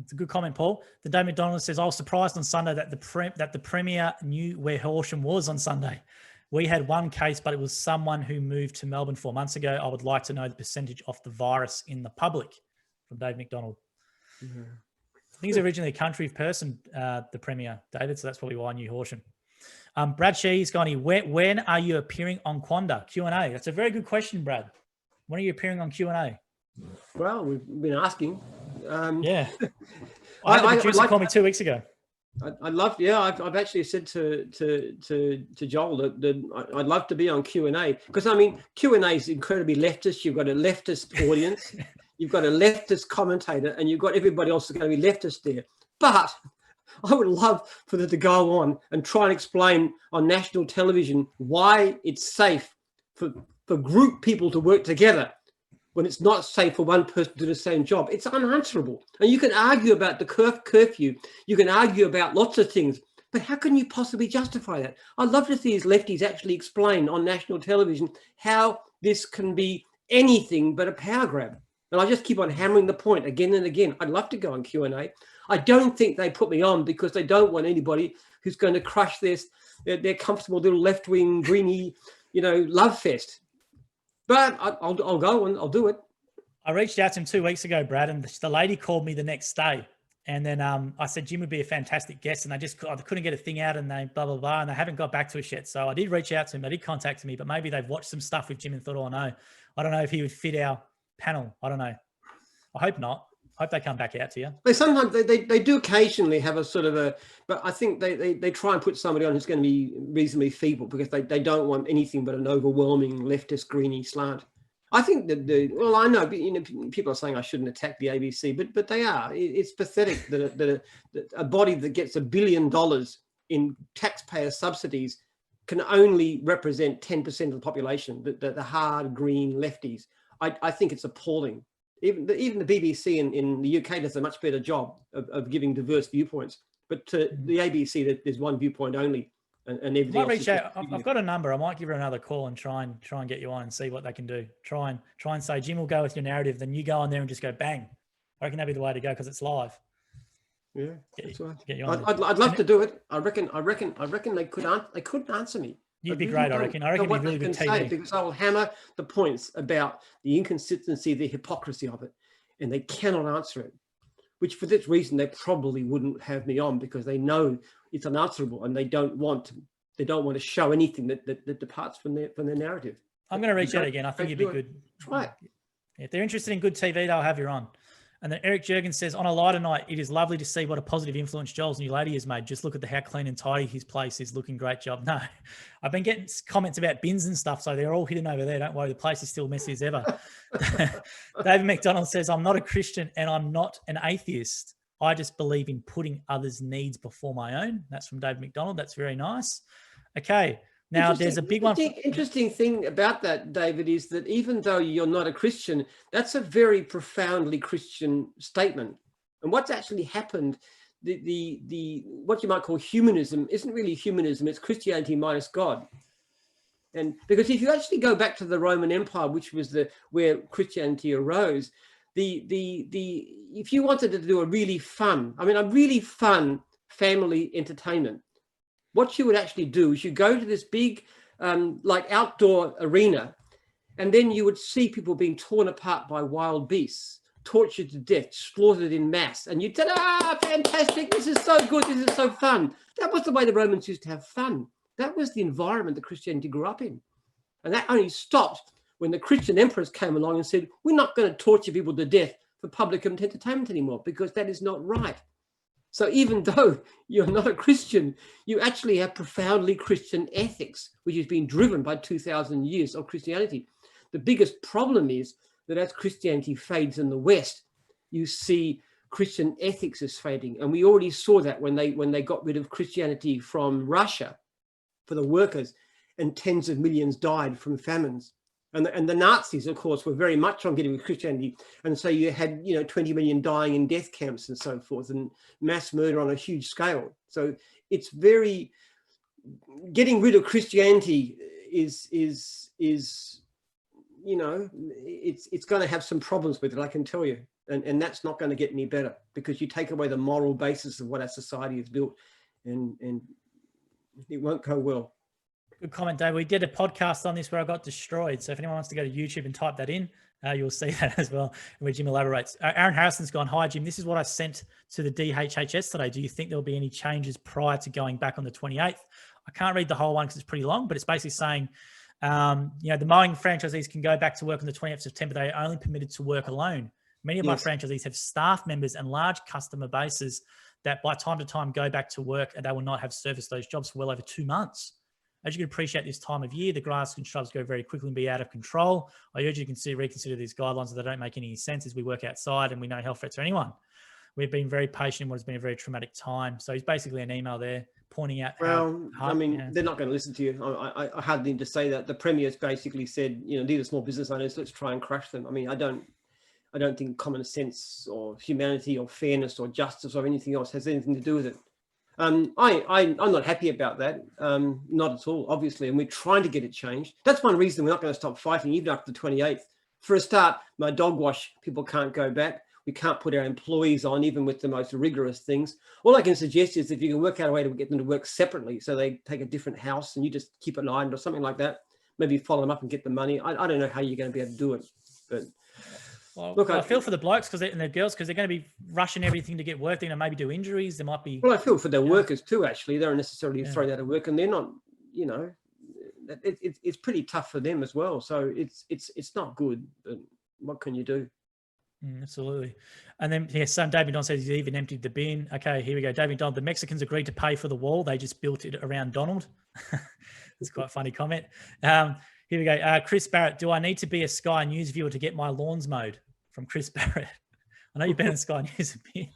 It's a good comment, Paul. The Dave McDonald says, I was surprised on Sunday that the Premier knew where Horsham was on Sunday. We had one case, but it was someone who moved to Melbourne 4 months ago. I would like to know the percentage of the virus in the public, from Dave McDonald. I think he's originally a country person, the Premier, David, so that's probably why I knew Horsham. Brad Shee's gone here. When are you appearing on Quanda? Q&A. That's a very good question, Brad. When are you appearing on Q&A? Well, we've been asking. Yeah. I had the producer call me 2 weeks ago. I'd love, yeah. I've actually said to Joel that I'd love to be on Q&A, because I mean Q&A is incredibly leftist. You've got a leftist audience, you've got a leftist commentator, and you've got everybody else that's going to be leftist there. But I would love for them to go on and try and explain on national television why it's safe for group people to work together when it's not safe for one person to do the same job. It's unanswerable. And you can argue about the curfew. You can argue about lots of things. But how can you possibly justify that? I'd love to see these lefties actually explain on national television how this can be anything but a power grab. And I just keep on hammering the point again and again. I'd love to go on Q&A. I don't think they put me on because they don't want anybody who's going to crush their comfortable little left-wing, greeny, you know, love fest. But I'll go and I'll do it. I reached out to him 2 weeks ago, Brad, and the lady called me the next day. And then I said, Jim would be a fantastic guest. And I couldn't get a thing out, and they blah, blah, blah. And they haven't got back to us yet. So I did reach out to him. They did contact me, but maybe they've watched some stuff with Jim and thought, oh, no, I don't know if he would fit our panel. I don't know. I hope not. I hope they come back out to you. They sometimes, they do occasionally have a sort of a, but I think they try and put somebody on who's going to be reasonably feeble, because they don't want anything but an overwhelming leftist greeny slant. I think that well, I know, you know, people are saying I shouldn't attack the ABC, but they are. It's pathetic that a body that gets $1 billion in taxpayer subsidies can only represent 10% of the population, the hard green lefties. I think it's appalling. Even the BBC in the UK does a much better job of giving diverse viewpoints. But to the ABC, there's one viewpoint only, and everything else. Reach out. I've got a number. I might give her another call and try and get you on and see what they can do. Try and say, Jim will go with your narrative, then you go on there and just go bang. I reckon that'd be the way to go, because it's live. Yeah, that's right. Get you on. I'd love to do it. I reckon they couldn't answer me. You'd be great, I reckon. I reckon it'd be really good TV. Because I will hammer the points about the inconsistency, the hypocrisy of it, and they cannot answer it. Which, for this reason, they probably wouldn't have me on, because they know it's unanswerable, and they don't want to show anything that departs from their narrative. I'm going to reach out again. I think you'd be good. Try it. If they're interested in good TV, they'll have you on. And then Eric Jurgens says, on a lighter night, it is lovely to see what a positive influence Joel's new lady has made. Just look at how clean and tidy his place is looking. Great job. No, I've been getting comments about bins and stuff, so they're all hidden over there. Don't worry, the place is still messy as ever. David McDonald says, I'm not a Christian and I'm not an atheist. I just believe in putting others' needs before my own. That's from David McDonald. That's very nice. Okay. Now, there's a big one. Interesting thing about that, David, is that even though you're not a Christian, that's a very profoundly Christian statement. And what's actually happened, the what you might call humanism isn't really humanism. It's Christianity minus God. And because if you actually go back to the Roman Empire, which was where Christianity arose, if you wanted to do a really fun family entertainment, what you would actually do is you go to this big, like outdoor arena, and then you would see people being torn apart by wild beasts, tortured to death, slaughtered in mass. And you'd say, fantastic, this is so good, this is so fun. That was the way the Romans used to have fun. That was the environment that Christianity grew up in. And that only stopped when the Christian emperors came along and said, we're not going to torture people to death for public entertainment anymore, because that is not right. So even though you're not a Christian, you actually have profoundly Christian ethics, which has been driven by 2,000 years of Christianity. The biggest problem is that as Christianity fades in the West, you see Christian ethics is fading. And we already saw that when they got rid of Christianity from Russia for the workers. and tens of millions died from famines. And the Nazis, of course, were very much on getting with Christianity. And so you had, 20 million dying in death camps and so forth, and mass murder on a huge scale. So it's very, getting rid of Christianity is it's going to have some problems with it, I can tell you. And that's not going to get any better, because you take away the moral basis of what our society is built, and it won't go well. Good comment, Dave. We did a podcast on this where I got destroyed. So if anyone wants to go to YouTube and type that in, you'll see that as well, where Jim elaborates. Aaron Harrison's gone, "Hi, Jim. This is what I sent to the DHHS today. Do you think there'll be any changes prior to going back on the 28th? I can't read the whole one because it's pretty long, but it's basically saying, the mowing franchisees can go back to work on the 20th of September. They are only permitted to work alone. Many of my franchisees have staff members and large customer bases that by time to time go back to work, and they will not have serviced those jobs for well over 2 months. As you can appreciate this time of year, the grass and shrubs go very quickly and be out of control. I urge you to reconsider these guidelines, as they don't make any sense as we work outside and we know health threats are anyone. We've been very patient in what has been a very traumatic time." So he's basically an email there pointing out. Well, they're not going to listen to you. I hardly need to say that. The Premier's basically said, these are small business owners, let's try and crush them. I mean, I don't think common sense or humanity or fairness or justice or anything else has anything to do with it. I'm not happy about that. Not at all, obviously. And we're trying to get it changed. That's one reason we're not going to stop fighting, even after the 28th. For a start, my dog wash, people can't go back. We can't put our employees on, even with the most rigorous things. All I can suggest is if you can work out a way to get them to work separately, so they take a different house and you just keep an eye on it or something like that, maybe follow them up and get the money. I don't know how you're going to be able to do it. But well, look, I feel for the blokes and the girls, because they're going to be rushing everything to get work. They're going to maybe do injuries. There might be. Well, I feel for their workers too, actually. They don't necessarily throw that at work, and they're not, it's pretty tough for them as well. So it's not good, but what can you do? Absolutely. And then, David Don says he's even emptied the bin. Okay, here we go. David Don, the Mexicans agreed to pay for the wall. They just built it around Donald. It's quite a funny comment. Here we go. Chris Barrett, do I need to be a Sky News viewer to get my lawns mowed? From Chris Barrett. I know you've been on Sky News a bit.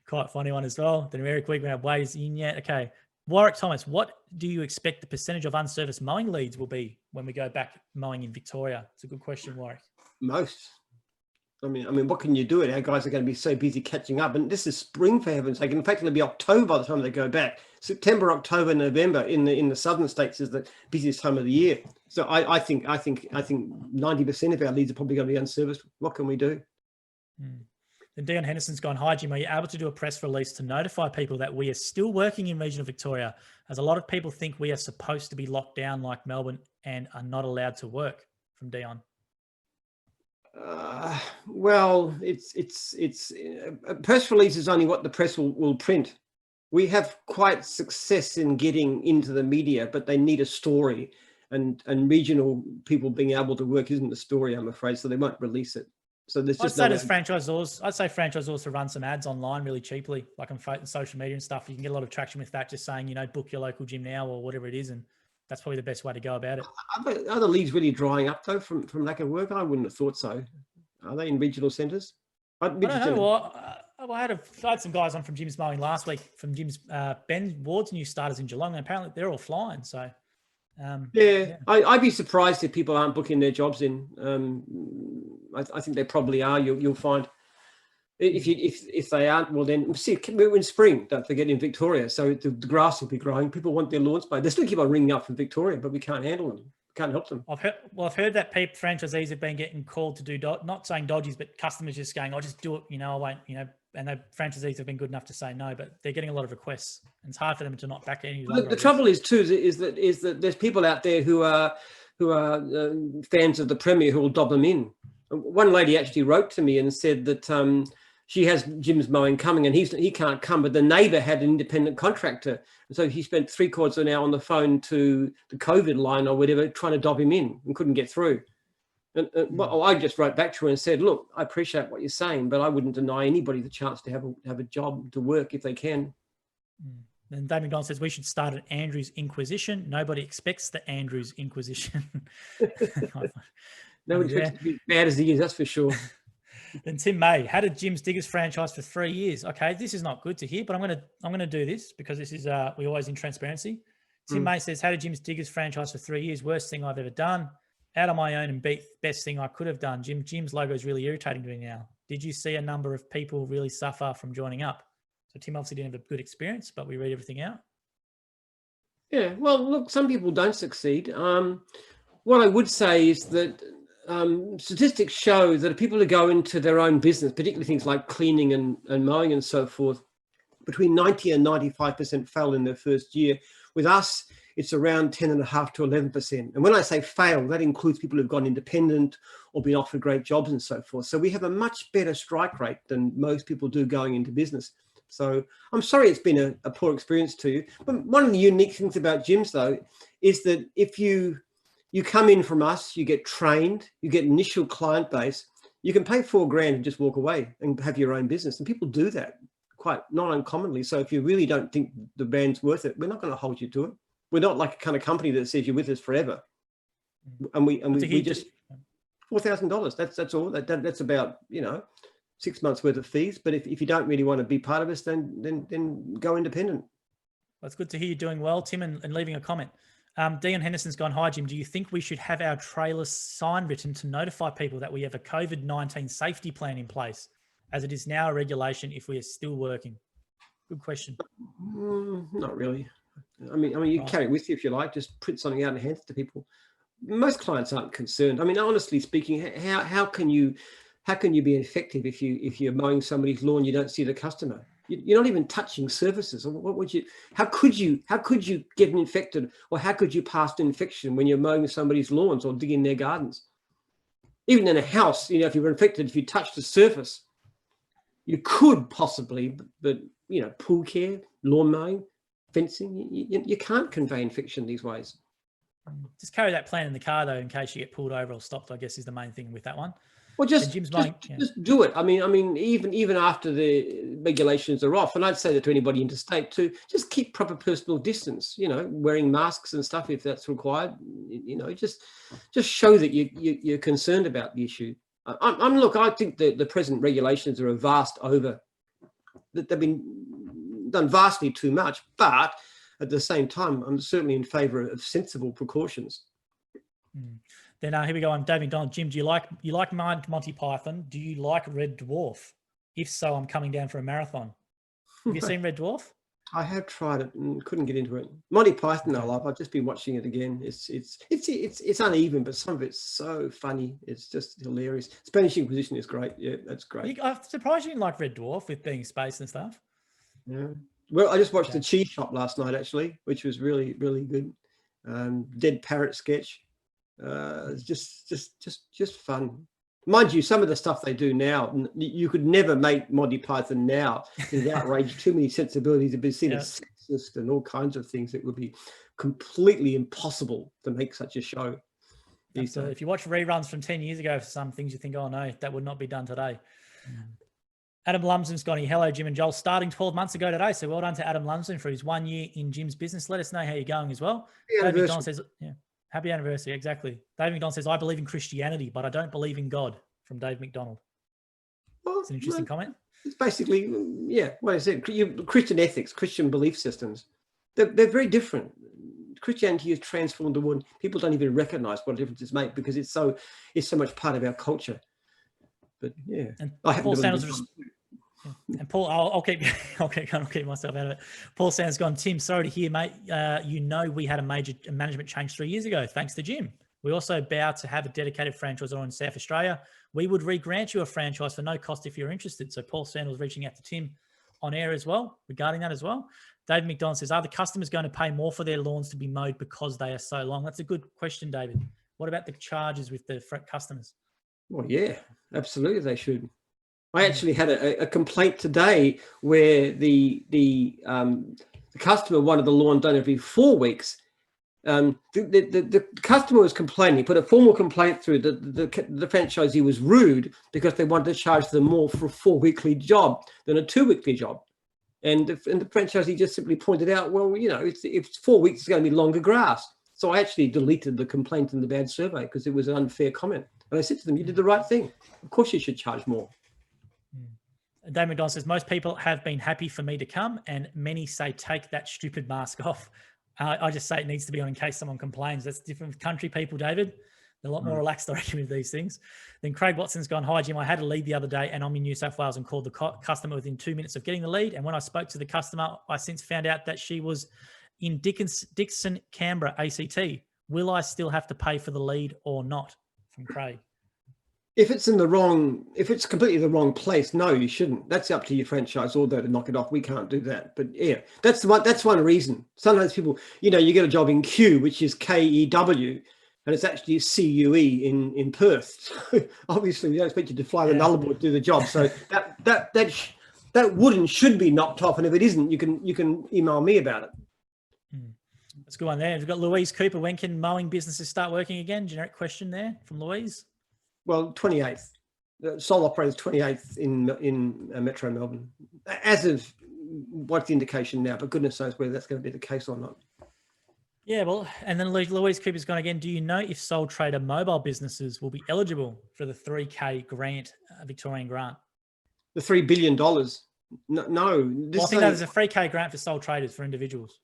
Quite funny one as well. Then Eric Weigman weighs in yet. Okay. Warwick Thomas, what do you expect the percentage of unserviced mowing leads will be when we go back mowing in Victoria? It's a good question, Warwick. Most. I mean, what can you do? Our guys are going to be so busy catching up, and this is spring, for heaven's sake. In fact, it'll be October by the time they go back. September, October, November in the southern states is the busiest time of the year. So I think 90% of our leads are probably going to be unserviced. What can we do? Then Dion Henderson's gone, "Hi, Jim, are you able to do a press release to notify people that we are still working in regional Victoria, as a lot of people think we are supposed to be locked down like Melbourne and are not allowed to work?" From Dion. Well, it's a press release is only what the press will print. We have quite success in getting into the media, but they need a story, and regional people being able to work isn't the story, I'm afraid, so they won't release it. So there's just I'd say franchisors to run some ads online really cheaply, like on social media and stuff. You can get a lot of traction with that, just saying, book your local gym now or whatever it is. And that's probably the best way to go about it. Are the leagues really drying up though from lack of work? I wouldn't have thought so. Are they in regional centres? I don't know. Well, I had some guys on from Jim's Mowing last week, from Jim's Ben Ward's new starters in Geelong, and apparently they're all flying. So I'd be surprised if people aren't booking their jobs in. I think they probably are. You'll find if they aren't, well then see, we're in spring. Don't forget, in Victoria, so the grass will be growing. People want their lawns mowed. They still keep on ringing up from Victoria, but we can't handle them. Can't help them. I've heard that franchisees have been getting called to do not saying dodges, but customers just going, "I'll just do it." I won't. And the franchisees have been good enough to say no, but they're getting a lot of requests, and it's hard for them to not back any longer. The trouble is too is that there's people out there who are fans of the Premier who will dob them in. One lady actually wrote to me and said that she has Jim's Mowing coming and he can't come, but the neighbour had an independent contractor, and so he spent 3/4 of an hour on the phone to the COVID line or whatever, trying to dob him in and couldn't get through. And I just wrote back to her and said, "Look, I appreciate what you're saying, but I wouldn't deny anybody the chance to have a job to work if they can." And Dave McDonald says we should start an Andrews Inquisition. Nobody expects the Andrews Inquisition. Nobody expects to be as bad as he is, that's for sure. Then Tim May had a Jim's Diggers franchise for 3 years. Okay, this is not good to hear, but I'm gonna do this because this is we always in transparency. Tim May says, had a Jim's Diggers franchise for 3 years. Worst thing I've ever done. Out on my own and best thing I could have done. Jim's logo is really irritating to me now. Did you see a number of people really suffer from joining up? So Tim obviously didn't have a good experience, but we read everything out. Yeah, well, look, some people don't succeed. What I would say is that statistics show that if people who go into their own business, particularly things like cleaning and mowing and so forth, between 90 and 95% fail in their first year. With us, it's around 10.5 to 11%. And when I say fail, that includes people who've gone independent or been offered great jobs and so forth. So we have a much better strike rate than most people do going into business. So I'm sorry it's been a poor experience to you. But one of the unique things about gyms, though, is that if you come in from us, you get trained, you get initial client base, you can pay $4,000 and just walk away and have your own business. And people do that quite not uncommonly. So if you really don't think the brand's worth it, we're not going to hold you to it. We're not like a kind of company that says you're with us forever. And we just $4,000. That's all. That's about 6 months worth of fees. But if you don't really want to be part of us, then go independent. Well, it's good to hear you doing well, Tim, and leaving a comment. Dion Henderson's gone, hi, Jim. Do you think we should have our trailer sign written to notify people that we have a COVID-19 safety plan in place, as it is now a regulation if we are still working? Good question. Not really. I mean, you can carry it with you if you like. Just print something out and hand it to people. Most clients aren't concerned. I mean, honestly speaking, how can you be effective if you're mowing somebody's lawn, you don't see the customer? You're not even touching surfaces. How could you get infected, or how could you pass an infection when you're mowing somebody's lawns or digging their gardens? Even in a house, if you were infected, if you touched the surface, you could possibly, but pool care, lawn mowing, fencing, you can't convey infection these ways. Just carry that plan in the car, though, in case you get pulled over or stopped, I guess is the main thing with that one. Well, just do it. I mean, even after the regulations are off, and I'd say that to anybody interstate too, just keep proper personal distance. Wearing masks and stuff if that's required. Just show that you're concerned about the issue. I think the present regulations are a vast over. They've been done vastly too much, but at the same time, I'm certainly in favour of sensible precautions. Then here we go. I'm Dave McDonald. Jim, do you like Monty Python? Do you like Red Dwarf? If so, I'm coming down for a marathon. Have you seen Red Dwarf? I have tried it and couldn't get into it. Monty Python, I love. I've just been watching it again. It's uneven, but some of it's so funny. It's just hilarious. Spanish Inquisition is great. Yeah, that's great. I'm surprised you didn't like Red Dwarf with being space and stuff. Yeah. Well, I just watched the Cheese Shop last night, actually, which was really, really good. Dead Parrot sketch. It's just fun. Mind you, some of the stuff they do now, you could never make Monty Python now. It outraged too many sensibilities. It'd be seen as sexist and all kinds of things. It would be completely impossible to make such a show. So if you watch reruns from 10 years ago for some things, you think, oh no, that would not be done today. Adam Lumsden's got here. Hello, Jim and Joel. Starting 12 months ago today. So well done to Adam Lumsden for his 1 year in Jim's business. Let us know how you're going as well. David McDonald says, happy anniversary. Exactly. David McDonald says, I believe in Christianity, but I don't believe in God. From Dave McDonald. Well, it's an interesting comment. It's basically, what I said, Christian ethics, Christian belief systems. They're very different. Christianity has transformed the world. People don't even recognize what differences make because it's so much part of our culture. But and Paul Sanders and Paul, I'll keep myself out of it. Paul Sanders gone, Tim, sorry to hear, mate. We had a major management change 3 years ago, thanks to Jim. We also bow to have a dedicated franchisor in South Australia. We would re-grant you a franchise for no cost if you're interested. So Paul Sanders reaching out to Tim on air as well, regarding that as well. David McDonald says, are the customers going to pay more for their lawns to be mowed because they are so long? That's a good question, David. What about the charges with the customers? Well, yeah, absolutely they should. I actually had a complaint today where the customer wanted the lawn done every 4 weeks. The customer was complaining, put a formal complaint through that the franchisee was rude because they wanted to charge them more for a 4-weekly job than a 2-weekly job. And the franchisee just simply pointed out, well, if 4 weeks, it's going to be longer grass. So I actually deleted the complaint in the bad survey because it was an unfair comment. And I said to them, you did the right thing. Of course you should charge more. Dave McDonald says, most people have been happy for me to come, and many say, take that stupid mask off. I just say it needs to be on in case someone complains. That's different with country people, David. They're a lot more relaxed, I reckon, with these things. Then Craig Watson's gone, hi, Jim. I had a lead the other day and I'm in New South Wales and called the customer within 2 minutes of getting the lead. And when I spoke to the customer, I since found out that she was in Dixon, Canberra, ACT. Will I still have to pay for the lead or not? From Craig. If it's completely the wrong place, no, you shouldn't. That's up to your franchisor though to knock it off. We can't do that. But yeah, that's one reason. Sometimes people, you get a job in Kew, which is KEW, and it's actually CUE in Perth. So obviously, we don't expect you to fly the Nullarbor to do the job. So that would and should be knocked off. And if it isn't, you can email me about it. That's a good one there. We've got Louise Cooper. When can mowing businesses start working again? Generic question there from Louise. Well, 28th. The sole operator's 28th in Metro Melbourne. As of what's the indication now, but goodness knows whether that's going to be the case or not. Yeah, well, and then Louise Cooper's gone again. Do you know if sole trader mobile businesses will be eligible for the 3K grant, Victorian grant? The $3 billion? No. Well, I think there's a 3K grant for sole traders for individuals.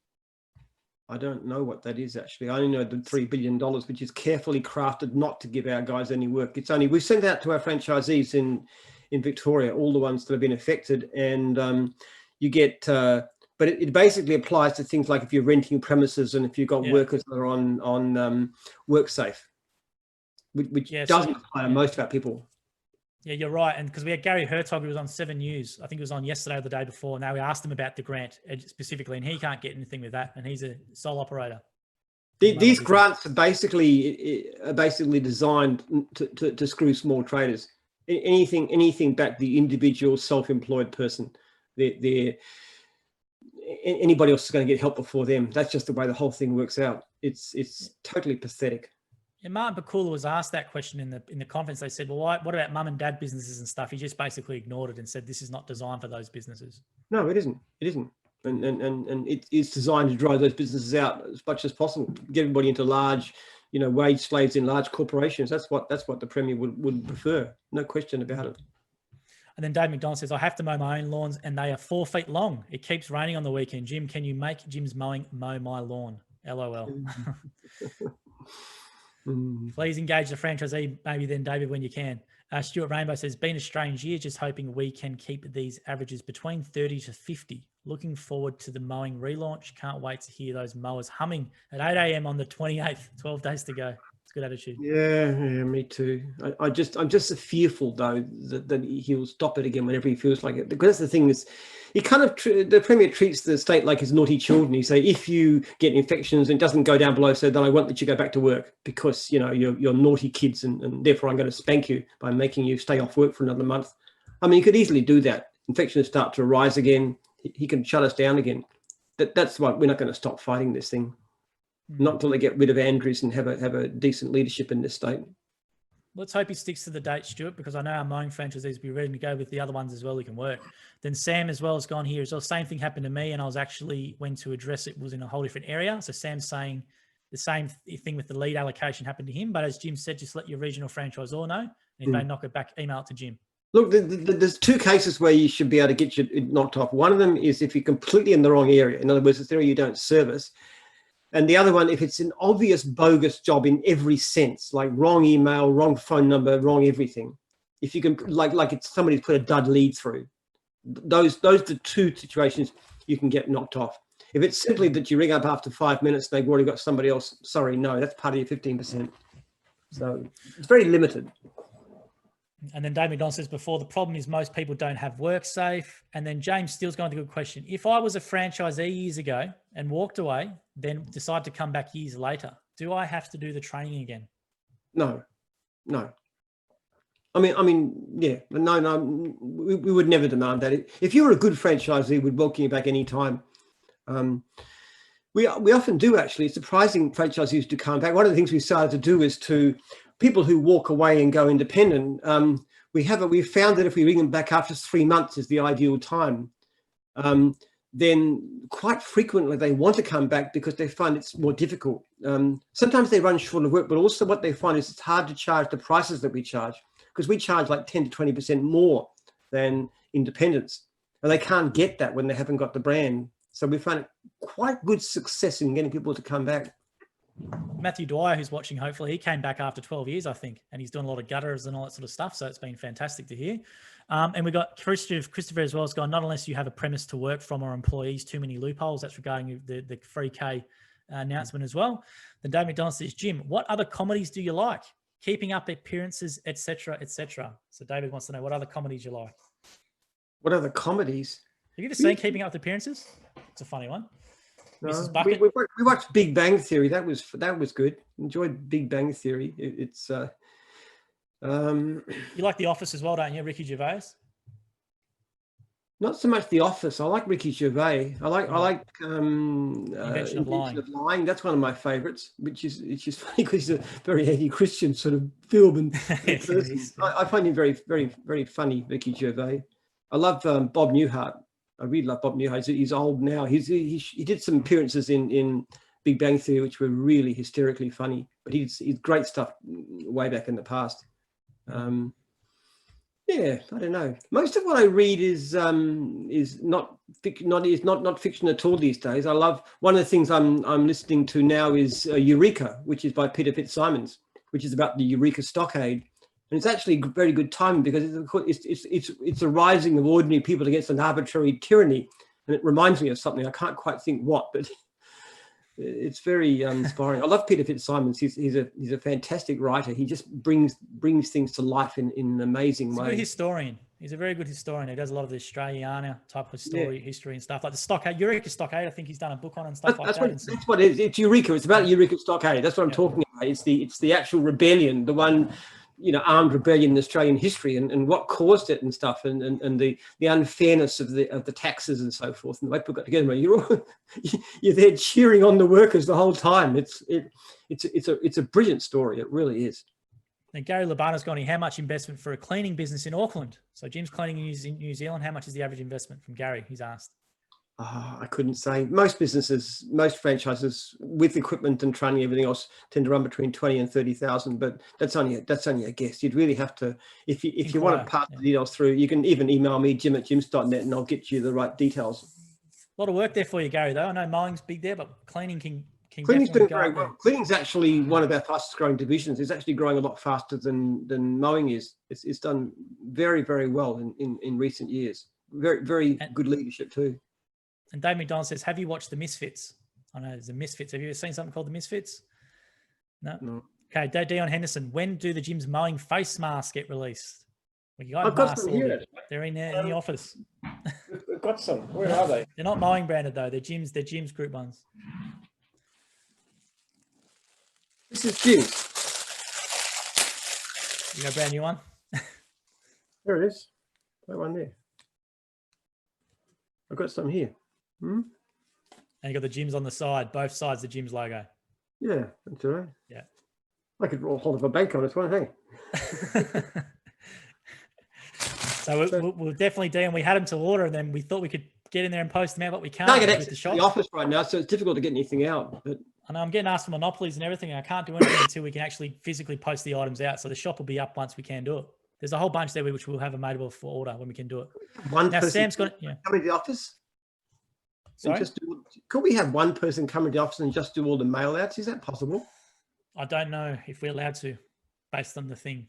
I don't know what that is actually. I only know the $3 billion, which is carefully crafted not to give our guys any work. We've sent out to our franchisees in Victoria, all the ones that have been affected, and you get, but it basically applies to things like if you're renting premises and if you've got workers that are on WorkSafe, which doesn't apply to most of our people. Yeah, you're right. And because we had Gary Hertog, who was on 7 News, I think it was on yesterday or the day before. Now we asked him about the grant specifically, and he can't get anything with that. And he's a sole operator. These grants are basically designed to screw small traders. Anything back the individual self-employed person. Anybody else is going to get help before them. That's just the way the whole thing works out. It's totally pathetic. And Martin Pakula was asked that question in the conference. They said, well, what about mum and dad businesses and stuff? He just basically ignored it and said, this is not designed for those businesses. No, it isn't. It isn't. And it is designed to drive those businesses out as much as possible, get everybody into large, wage slaves in large corporations. That's what the Premier would prefer. No question about it. And then Dave McDonald says, I have to mow my own lawns and they are 4 feet long. It keeps raining on the weekend. Jim, can you make Jim's mowing mow my lawn? LOL. Please engage the franchisee, maybe then, David, when you can. Stuart Rainbow says, been a strange year, just hoping we can keep these averages between 30 to 50. Looking forward to the mowing relaunch. Can't wait to hear those mowers humming at 8 a.m. on the 28th. 12 days to go. It's a good attitude. Yeah, me too. I'm just fearful though that he'll stop it again whenever he feels like it. Because that's the thing is, the Premier treats the state like his naughty children. He say, if you get infections and it doesn't go down below, so then I won't let you go back to work because you're naughty kids, and therefore I'm going to spank you by making you stay off work for another month. I mean, you could easily do that. Infections start to rise again. He can shut us down again. That's why we're not going to stop fighting this thing. Not until they get rid of Andrews and have a decent leadership in this state. Let's hope he sticks to the date, Stuart, because I know our mowing franchisees will be ready to go with the other ones as well who can work. Then Sam as well has gone here as well. Same thing happened to me, and I was actually, when to address it, was in a whole different area. So Sam's saying the same thing with the lead allocation happened to him. But as Jim said, just let your regional franchisor know. And if they knock it back, email it to Jim. Look, there's 2 cases where you should be able to get you knocked off. One of them is if you're completely in the wrong area. In other words, it's the area you don't service. And the other one, if it's an obvious bogus job in every sense, like wrong email, wrong phone number, wrong everything. If you can, like it's somebody's put a dud lead through, those are the 2 situations you can get knocked off. If it's simply that you ring up after 5 minutes, they've already got somebody else. Sorry, no, that's part of your 15%. So it's very limited. And then Dave McDonald says before, the problem is most people don't have WorkSafe. And then James Steele's going to a good question. If I was a franchisee years ago and walked away, then decide to come back years later, do I have to do the training again? No. I mean, yeah, no, we would never demand that. If you were a good franchisee, we'd welcome you back any time. We often do actually. It's surprising franchisees do come back. One of the things we started to do is to people who walk away and go independent. We've found that if we ring them back after 3 months is the ideal time. Then quite frequently they want to come back because they find it's more difficult. Sometimes they run short of work, but also what they find is it's hard to charge the prices that we charge because we charge like 10 to 20% more than independents. And they can't get that when they haven't got the brand. So we found quite good success in getting people to come back. Matthew Dwyer, who's watching, hopefully, he came back after 12 years, I think, and he's doing a lot of gutters and all that sort of stuff. So it's been fantastic to hear. And we got Christopher as well has gone, not unless you have a premise to work from or employees, too many loopholes. That's regarding the free K announcement as well. Then Dave McDonald says, Jim, what other comedies do you like? Keeping Up Appearances, etc., etc. So David wants to know what other comedies you like. What other comedies? Have you ever seen Keeping Up with Appearances? It's a funny one. No, Mrs. Bucket. We watched Big Bang Theory. That was good. Enjoyed Big Bang Theory. You like The Office as well, don't you, Ricky Gervais? Not so much The Office. I like Ricky Gervais. I like Invention of Lying. That's one of my favourites, which is funny because it's a very anti-Christian sort of film and person. I find him very, very, very funny, Ricky Gervais. I love Bob Newhart. I really love Bob Newhart. He's old now. He did some appearances in Big Bang Theory, which were really hysterically funny. But he's great stuff way back in the past. Yeah, I don't know. Most of what I read is not fiction at all these days. I love one of the things I'm listening to now is Eureka, which is by Peter Fitzsimons, which is about the Eureka Stockade. And it's actually very good timing because it's a rising of ordinary people against an arbitrary tyranny. And it reminds me of something. I can't quite think what, but it's very inspiring. I love Peter Fitzsimons. He's a fantastic writer. He just brings things to life in an amazing way. He's a good historian. He's a very good historian. He does a lot of the Australiana type of history and stuff, like the Stockade, Eureka Stockade. I think he's done a book on and stuff like that. That's what it is. It's Eureka. It's about Eureka Stockade. That's what I'm talking about. It's the actual rebellion, the one, armed rebellion in Australian history, and what caused it and stuff, and the unfairness of the taxes and so forth, and the way people got together. You're there cheering on the workers the whole time. It's a brilliant story. It really is. Now Gary Labana's gone, how much investment for a cleaning business in Auckland? So Jim's cleaning in New Zealand. How much is the average investment from Gary? He's asked. I couldn't say. Most businesses, most franchises with equipment and training, everything else, tend to run between 20 and 30,000. But that's only a guess. You'd really have to, if you want to pass the details through, you can even email me, jim@jims.net, and I'll get you the right details. A lot of work there for you, Gary. Though I know mowing's big there, but cleaning can Cleaning's doing very well. Cleaning's actually one of our fastest growing divisions. It's actually growing a lot faster than mowing is. It's done very, very well in recent years. Very, very good leadership too. And Dave McDonald says, have you watched The Misfits? I know there's The Misfits. Have you ever seen something called The Misfits? No. Okay, Dion Henderson, when do the Jim's mowing face masks get released? Well, you I've got some here. They're in there in the office. We've got some. Where are they? They're not mowing branded though. They're Jim's group ones. This is Jim's. You got a brand new one? There it is. That one there. I've got some here. And you got the Jim's on the side, both sides, the Jim's logo. Yeah, that's all right. Yeah. I could roll hold of a bank on this one, hey? So we'll definitely do, and we had them to order, and then we thought we could get in there and post them out, but we can't. Can't get access to the office right now, so it's difficult to get anything out. But I know I'm getting asked for monopolies and everything, and I can't do anything until we can actually physically post the items out. So the shop will be up once we can do it. There's a whole bunch there which we'll have available for order when we can do it. One now, person Sam's got come into the office. Sorry? Could we have one person come into the office and just do all the mail outs? Is that possible? I don't know if we're allowed to, based on the thing.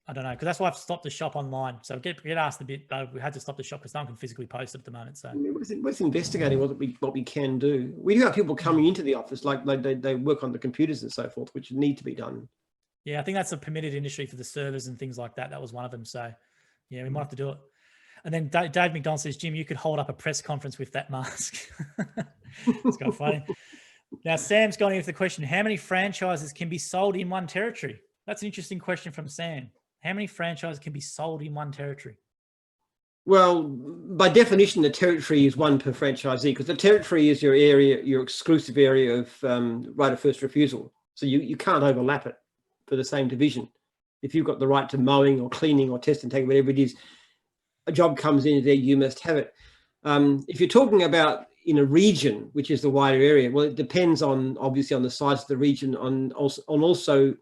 I don't know, because that's why I've stopped the shop online. So get asked a bit, but we had to stop the shop because no one can physically post it at the moment. So we're investigating what we can do. We do have people coming into the office, like they work on the computers and so forth, which need to be done. Yeah, I think that's a permitted industry for the servers and things like that. That was one of them. So yeah, we might have to do it. And then Dave McDonald says, Jim, you could hold up a press conference with that mask. It's kind of funny. Now, Sam's going with the question, how many franchises can be sold in one territory? That's an interesting question from Sam. How many franchises can be sold in one territory? Well, by definition, the territory is one per franchisee, because the territory is your area, your exclusive area of right of first refusal. So you can't overlap it for the same division. If you've got the right to mowing or cleaning or test and take, whatever it is, a job comes in there, you must have it. If you're talking about in a region, which is the wider area, well, it depends on obviously on the size of the region, on also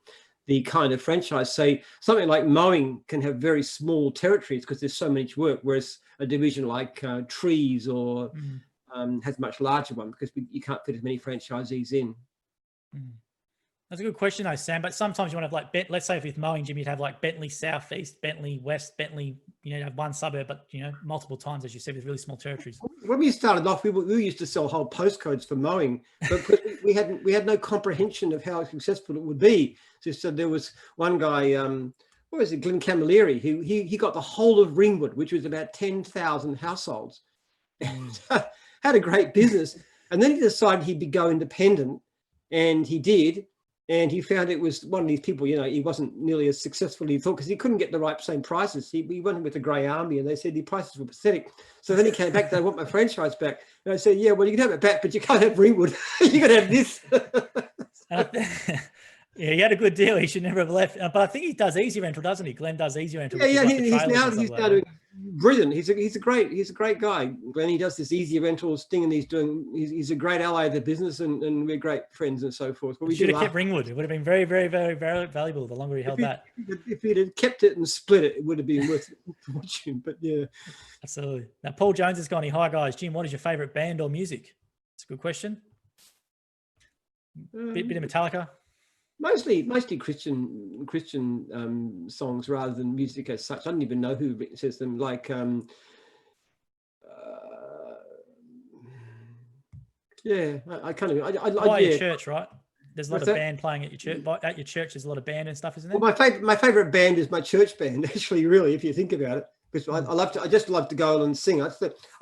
the kind of franchise. Say something like Mowing can have very small territories because there's so much work, whereas a division like trees or has a much larger one because you can't fit as many franchisees in. That's a good question though, Sam. But sometimes you want to have like, let's say with Mowing, Jim, you'd have like Bentley Southeast, Bentley West, Bentley, you know, have one suburb, but you know, multiple times, as you said, with really small territories. When we started off, we used to sell whole postcodes for Mowing, but we had no comprehension of how successful it would be. So there was one guy, what was it, Glenn Camilleri, he got the whole of Ringwood, which was about 10,000 households, had a great business, and then he decided he'd go independent, and he did. And he found it was one of these people, you know, he wasn't nearly as successful as he thought because he couldn't get the same prices. He went with the Grey Army and they said the prices were pathetic. So then he came back, they want my franchise back. And I said, yeah, well, you can have it back, but you can't have Ringwood. You got to have this. Yeah, he had a good deal. He should never have left. But I think he does easy rental, doesn't he? Glenn does easy rental. Yeah, like he's now doing brilliant. He's a great guy. Glenn, he does this easy rentals thing, and he's a great ally of the business, and we're great friends and so forth. But we should have kept Ringwood. It would have been very, very, very, very valuable the longer he held that. If he'd have kept it and split it, it would have been worth a fortune. But yeah, absolutely. Now Paul Jones has gone. Hi guys, Jim, what is your favorite band or music? It's a good question. Bit of Metallica. Mostly Christian songs rather than music as such. I don't even know who says them. Like yeah, I can't even. Your church, right? There's a lot of band playing at your church. At your church, there's a lot of band and stuff, isn't there? Well, my favorite band is my church band. Actually, really, if you think about it, because I just love to go and sing. I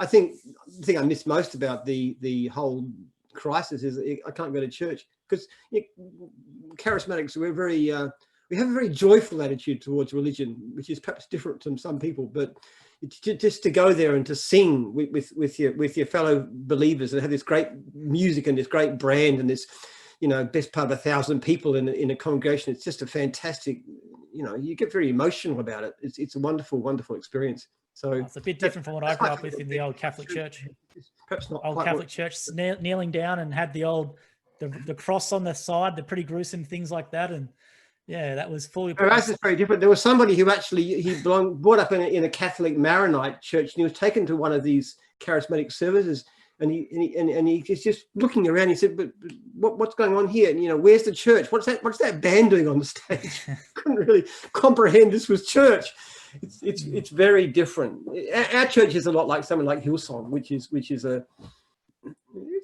think the thing I miss most about the whole crisis is I can't go to church because charismatics we have a very joyful attitude towards religion, which is perhaps different from some people, but just to go there and to sing with your fellow believers and have this great music and this great brand and this, you know, best part of 1,000 people in a congregation, it's just a fantastic, you know, you get very emotional about it. It's a wonderful experience. So it's a bit different from what I grew up with in the old Catholic church. Perhaps not old Catholic church, kneeling down and had the cross on the side, the pretty gruesome things like that, and yeah, that was fully. Ours is very different. There was somebody who actually brought up in a Catholic Maronite church, and he was taken to one of these charismatic services, and he's just looking around. He said, "But what's going on here? And, you know, where's the church? What's that band doing on the stage?" Couldn't really comprehend this was church. It's very different. Our church is a lot like something like Hillsong, which is a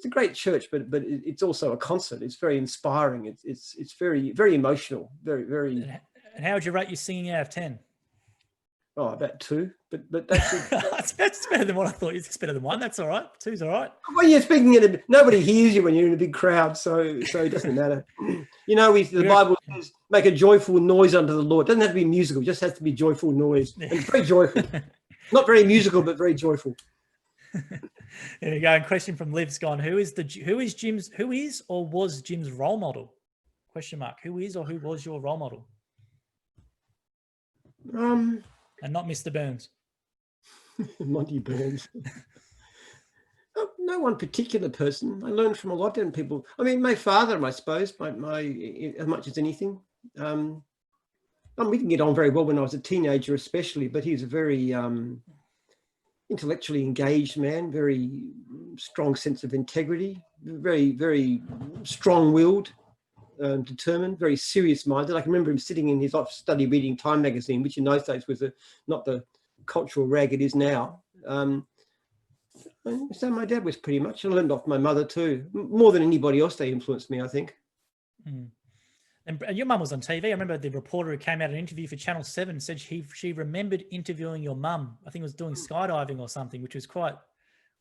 great church, but it's also a concert. It's very inspiring. It's very, very emotional. Very. And how would you rate your singing out of 10? Oh, about 2. But that's that's better than what I thought. It's better than 1. That's all right. 2's all right. Well, you're speaking nobody hears you when you're in a big crowd, so it doesn't matter. You know, the Bible says, make a joyful noise unto the Lord. It doesn't have to be musical, it just has to be joyful noise. And it's very joyful. Not very musical, but very joyful. There we go. And question from Liv's gone. Who is or was Jim's role model? Question mark. Who is or who was your role model? And not Mr. Burns. Monty Burns. No one particular person. I learned from a lot of different people. I mean, my father, I suppose, my as much as anything. We didn't get on very well when I was a teenager, especially, but he's a very intellectually engaged man, very strong sense of integrity, very, very strong-willed, determined, very serious-minded. I can remember him sitting in his office study reading Time magazine, which in those days was not the cultural rag it is now. So my dad was pretty much, I learned off my mother too. More than anybody else, they influenced me, I think. Mm. And your mum was on TV. I remember the reporter who came out an interview for Channel 7 said she remembered interviewing your mum. I think it was doing skydiving or something, which was quite.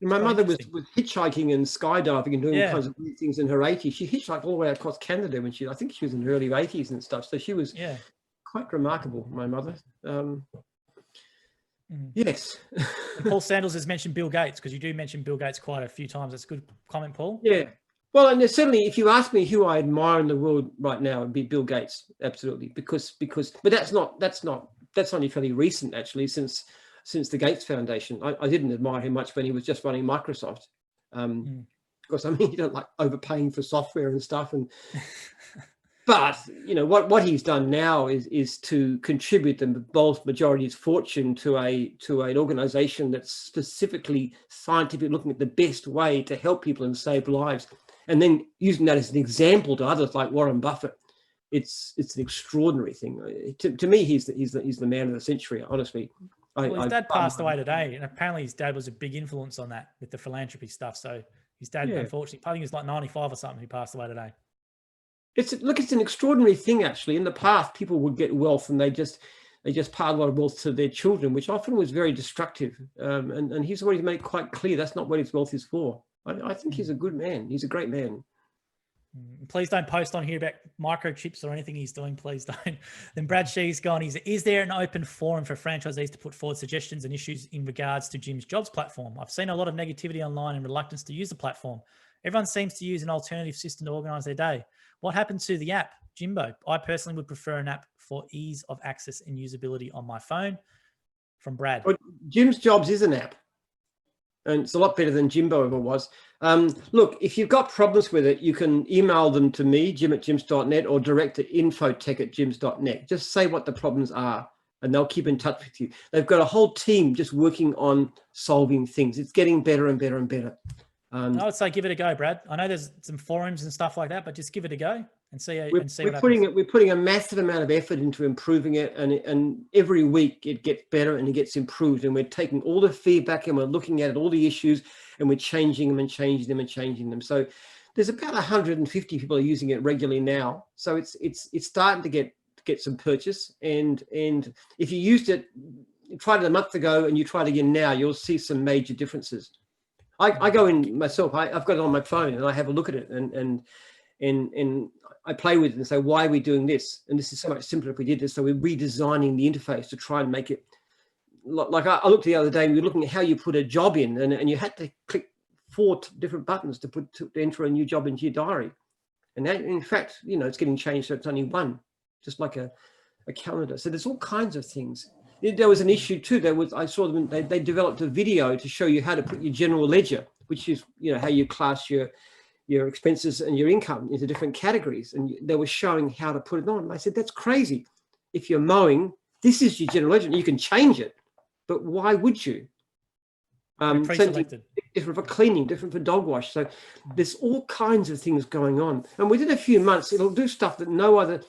My mother was hitchhiking and skydiving and doing all kinds of weird things in her 80s. She hitchhiked all the way across Canada when I think she was in her early 80s and stuff. So she was quite remarkable, my mother. Yes. Paul Sandals has mentioned Bill Gates, because you do mention Bill Gates quite a few times. That's a good comment, Paul. Yeah. Well, and certainly, if you ask me who I admire in the world right now, it'd be Bill Gates, absolutely. But that's only fairly recent, actually, since the Gates Foundation. I didn't admire him much when he was just running Microsoft, because I mean, you don't like overpaying for software and stuff, and But what he's done now is to contribute the vast majority of his fortune to an organization that's specifically scientifically looking at the best way to help people and save lives, and then using that as an example to others like Warren Buffett. It's an extraordinary thing. To me, he's the man of the century. Honestly, well, his dad passed away today, and apparently his dad was a big influence on that with the philanthropy stuff. So his dad, unfortunately, I think he was like 95 or something, who passed away today. It's an extraordinary thing, actually. In the past, people would get wealth and they just passed a lot of wealth to their children, which often was very destructive. And he's already made it quite clear that's not what his wealth is for. I think he's a good man. He's a great man. Please don't post on here about microchips or anything he's doing. Please don't. Then Brad Shee's gone. Is there an open forum for franchisees to put forward suggestions and issues in regards to Jim's jobs platform? I've seen a lot of negativity online and reluctance to use the platform. Everyone seems to use an alternative system to organize their day. What happened to the app, Jimbo? I personally would prefer an app for ease of access and usability on my phone. From Brad. Well, Jim's Jobs is an app, and it's a lot better than Jimbo ever was. Look, if you've got problems with it, you can email them to me, jim@jims.net, or direct to infotech@jims.net. Just say what the problems are, and they'll keep in touch with you. They've got a whole team just working on solving things. It's getting better and better and better. I would say give it a go, Brad. I know there's some forums and stuff like that, but just give it a go and see what happens. We're putting a massive amount of effort into improving it, and every week it gets better and it gets improved. And we're taking all the feedback and we're looking at all the issues and we're changing them and changing them and changing them. So there's about 150 people are using it regularly now. So it's starting to get some purchase. And if you used it, you tried it a month ago and you try it again now, you'll see some major differences. I go in myself. I've got it on my phone and I have a look at it and I play with it and say, why are we doing this? And this is so much simpler if we did this. So we're redesigning the interface to try and make it like I looked the other day and we were looking at how you put a job in and you had to click 4 different buttons to enter a new job into your diary. And that, in fact, it's getting changed. So it's only one, just like a calendar. So there's all kinds of things. There was an issue too. I saw them. They developed a video to show you how to put your general ledger, which is how you class your expenses and your income into different categories. And they were showing how to put it on. And I said, that's crazy. If you're mowing, this is your general ledger. You can change it, but why would you? Pre-selected. Different for cleaning, different for dog wash. So there's all kinds of things going on. And within a few months, it'll do stuff that no other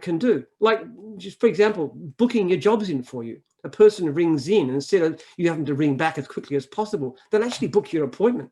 can do. Like, just for example, booking your jobs in for you. A person rings in, and instead of you having to ring back as quickly as possible, they'll actually book your appointment,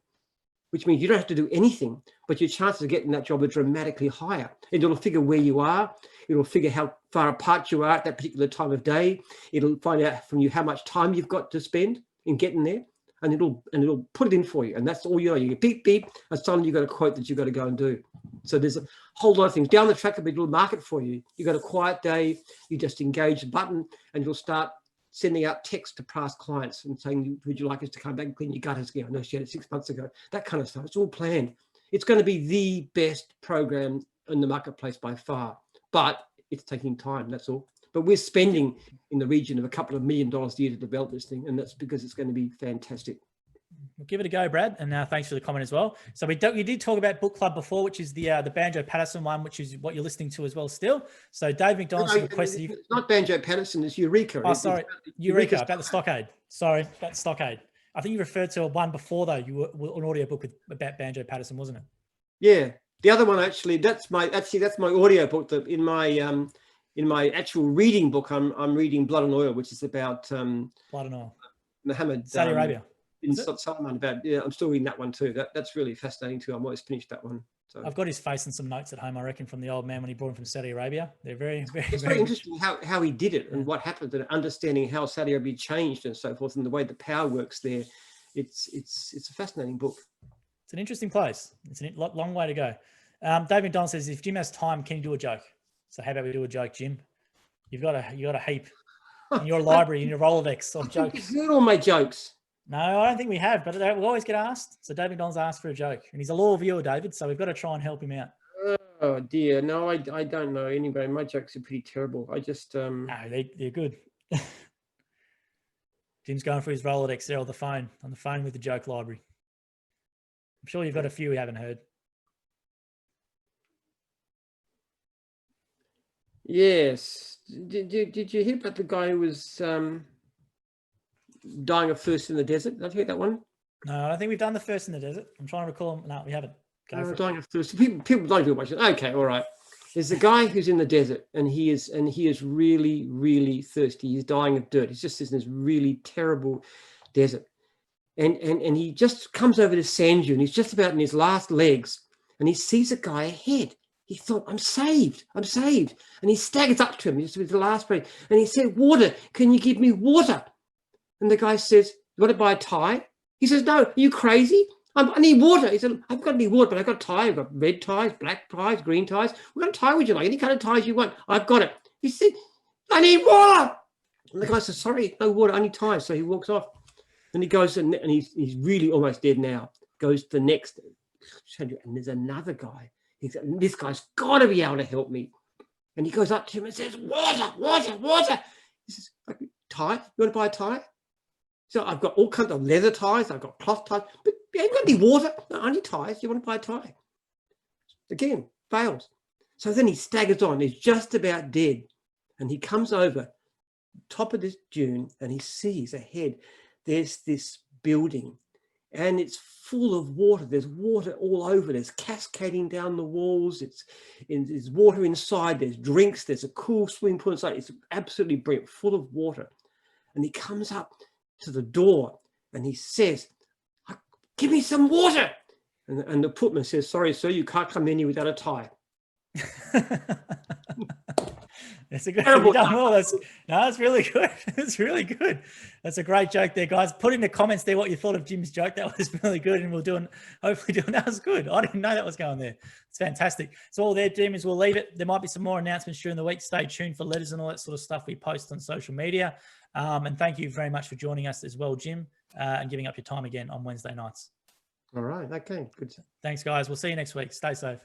which means you don't have to do anything, but your chances of getting that job are dramatically higher. It'll figure where you are. It'll figure how far apart you are at that particular time of day. It'll find out from you how much time you've got to spend in getting there, and it'll put it in for you. And that's all you know. You get beep, beep, and suddenly you've got a quote that you've got to go and do. So there's a whole lot of things. Down the track, there'll be a little market for you. You've got a quiet day, you just engage the button, and you'll start sending out text to past clients and saying, would you like us to come back and clean your gutters again? I know she had it 6 months ago. That kind of stuff. It's all planned. It's going to be the best program in the marketplace by far, but it's taking time, that's all. But we're spending in the region of a couple of $1 million a year to develop this thing, and that's because it's going to be fantastic. We'll give it a go, Brad, and thanks for the comment as well. So you did talk about book club before, which is the Banjo Patterson one, which is what you're listening to as well still. So Dave McDonald's requested you. It's not Banjo Patterson, it's Eureka. Oh, sorry, Eureka, about the Stockade. Sorry, about the Stockade. I think you referred to one before though. You were an audio book about Banjo Patterson, wasn't it? Yeah, the other one actually. That's my audio book. That in my actual reading book, I'm reading Blood and Oil, which is about Blood and Oil, Muhammad, Saudi Arabia. In Salman about, I'm still reading that one too. That's really fascinating too. I'm always finished that one. So I've got his face and some notes at home, I reckon, from the old man when he brought him from Saudi Arabia. They're very, very, it's very interesting how he did it and what happened, and understanding how Saudi Arabia changed and so forth, and the way the power works there. It's a fascinating book. It's an interesting place. It's a long way to go. Dave McDonald says, if Jim has time, can you do a joke? So how about we do a joke, Jim? You got a heap in your library, in your Rolodex of jokes. You've heard all my jokes. No, I don't think we have, but we'll always get asked. So David Don's asked for a joke, and he's a loyal viewer, David. So we've got to try and help him out. Oh dear, no, I don't know anybody. My jokes are pretty terrible. I just no, they're good. Jim's going for his Rolodex there on the phone with the joke library. I'm sure you've got a few we haven't heard. Yes. Did you hear about the guy who was dying of thirst in the desert? Did you hear that one? No, I don't think we've done the first in the desert. I'm trying to recall. No, we haven't. Go for it. Dying of thirst. People don't do much. Okay, all right. There's a guy who's in the desert, and he is really, really thirsty. He's dying of dirt. He's just in this really terrible desert, and he just comes over to sand dune. He's just about in his last legs, and he sees a guy ahead. He thought, I'm saved. I'm saved. And he staggers up to him just with the last breath, and he said, water. Can you give me water? And the guy says, you want to buy a tie? He says, no, are you crazy? I need water. He said, I've got any water, but I've got a tie. I've got red ties, black ties, green ties. What kind of tie would you like? Any kind of ties you want? I've got it. He said, I need water. And the guy says, sorry, no water, only ties. So he walks off. Then he goes, and he's really almost dead now. Goes to the next, and there's another guy. He said, this guy's got to be able to help me. And he goes up to him and says, water, water, water. He says, tie? You want to buy a tie? So I've got all kinds of leather ties. I've got cloth ties. But you haven't got any water. No, only ties. You want to buy a tie? Again, fails. So then he staggers on. He's just about dead. And he comes over top of this dune and he sees ahead, there's this building and it's full of water. There's water all over. There's cascading down the walls. There's water inside. There's drinks. There's a cool swimming pool inside. It's absolutely brilliant, full of water. And he comes up to the door and he says, give me some water. And the footman says, sorry, sir, you can't come in here without a tie. That's a good one. That's really good. It's really good. That's a great joke there, guys. Put in the comments there what you thought of Jim's joke. That was really good. And hopefully that was good. I didn't know that was going there. It's fantastic. So all there, Jim, is we'll leave it. There might be some more announcements during the week. Stay tuned for letters and all that sort of stuff we post on social media. And thank you very much for joining us as well, Jim, and giving up your time again on Wednesday nights. All right. Okay. Good. Thanks, guys. We'll see you next week. Stay safe.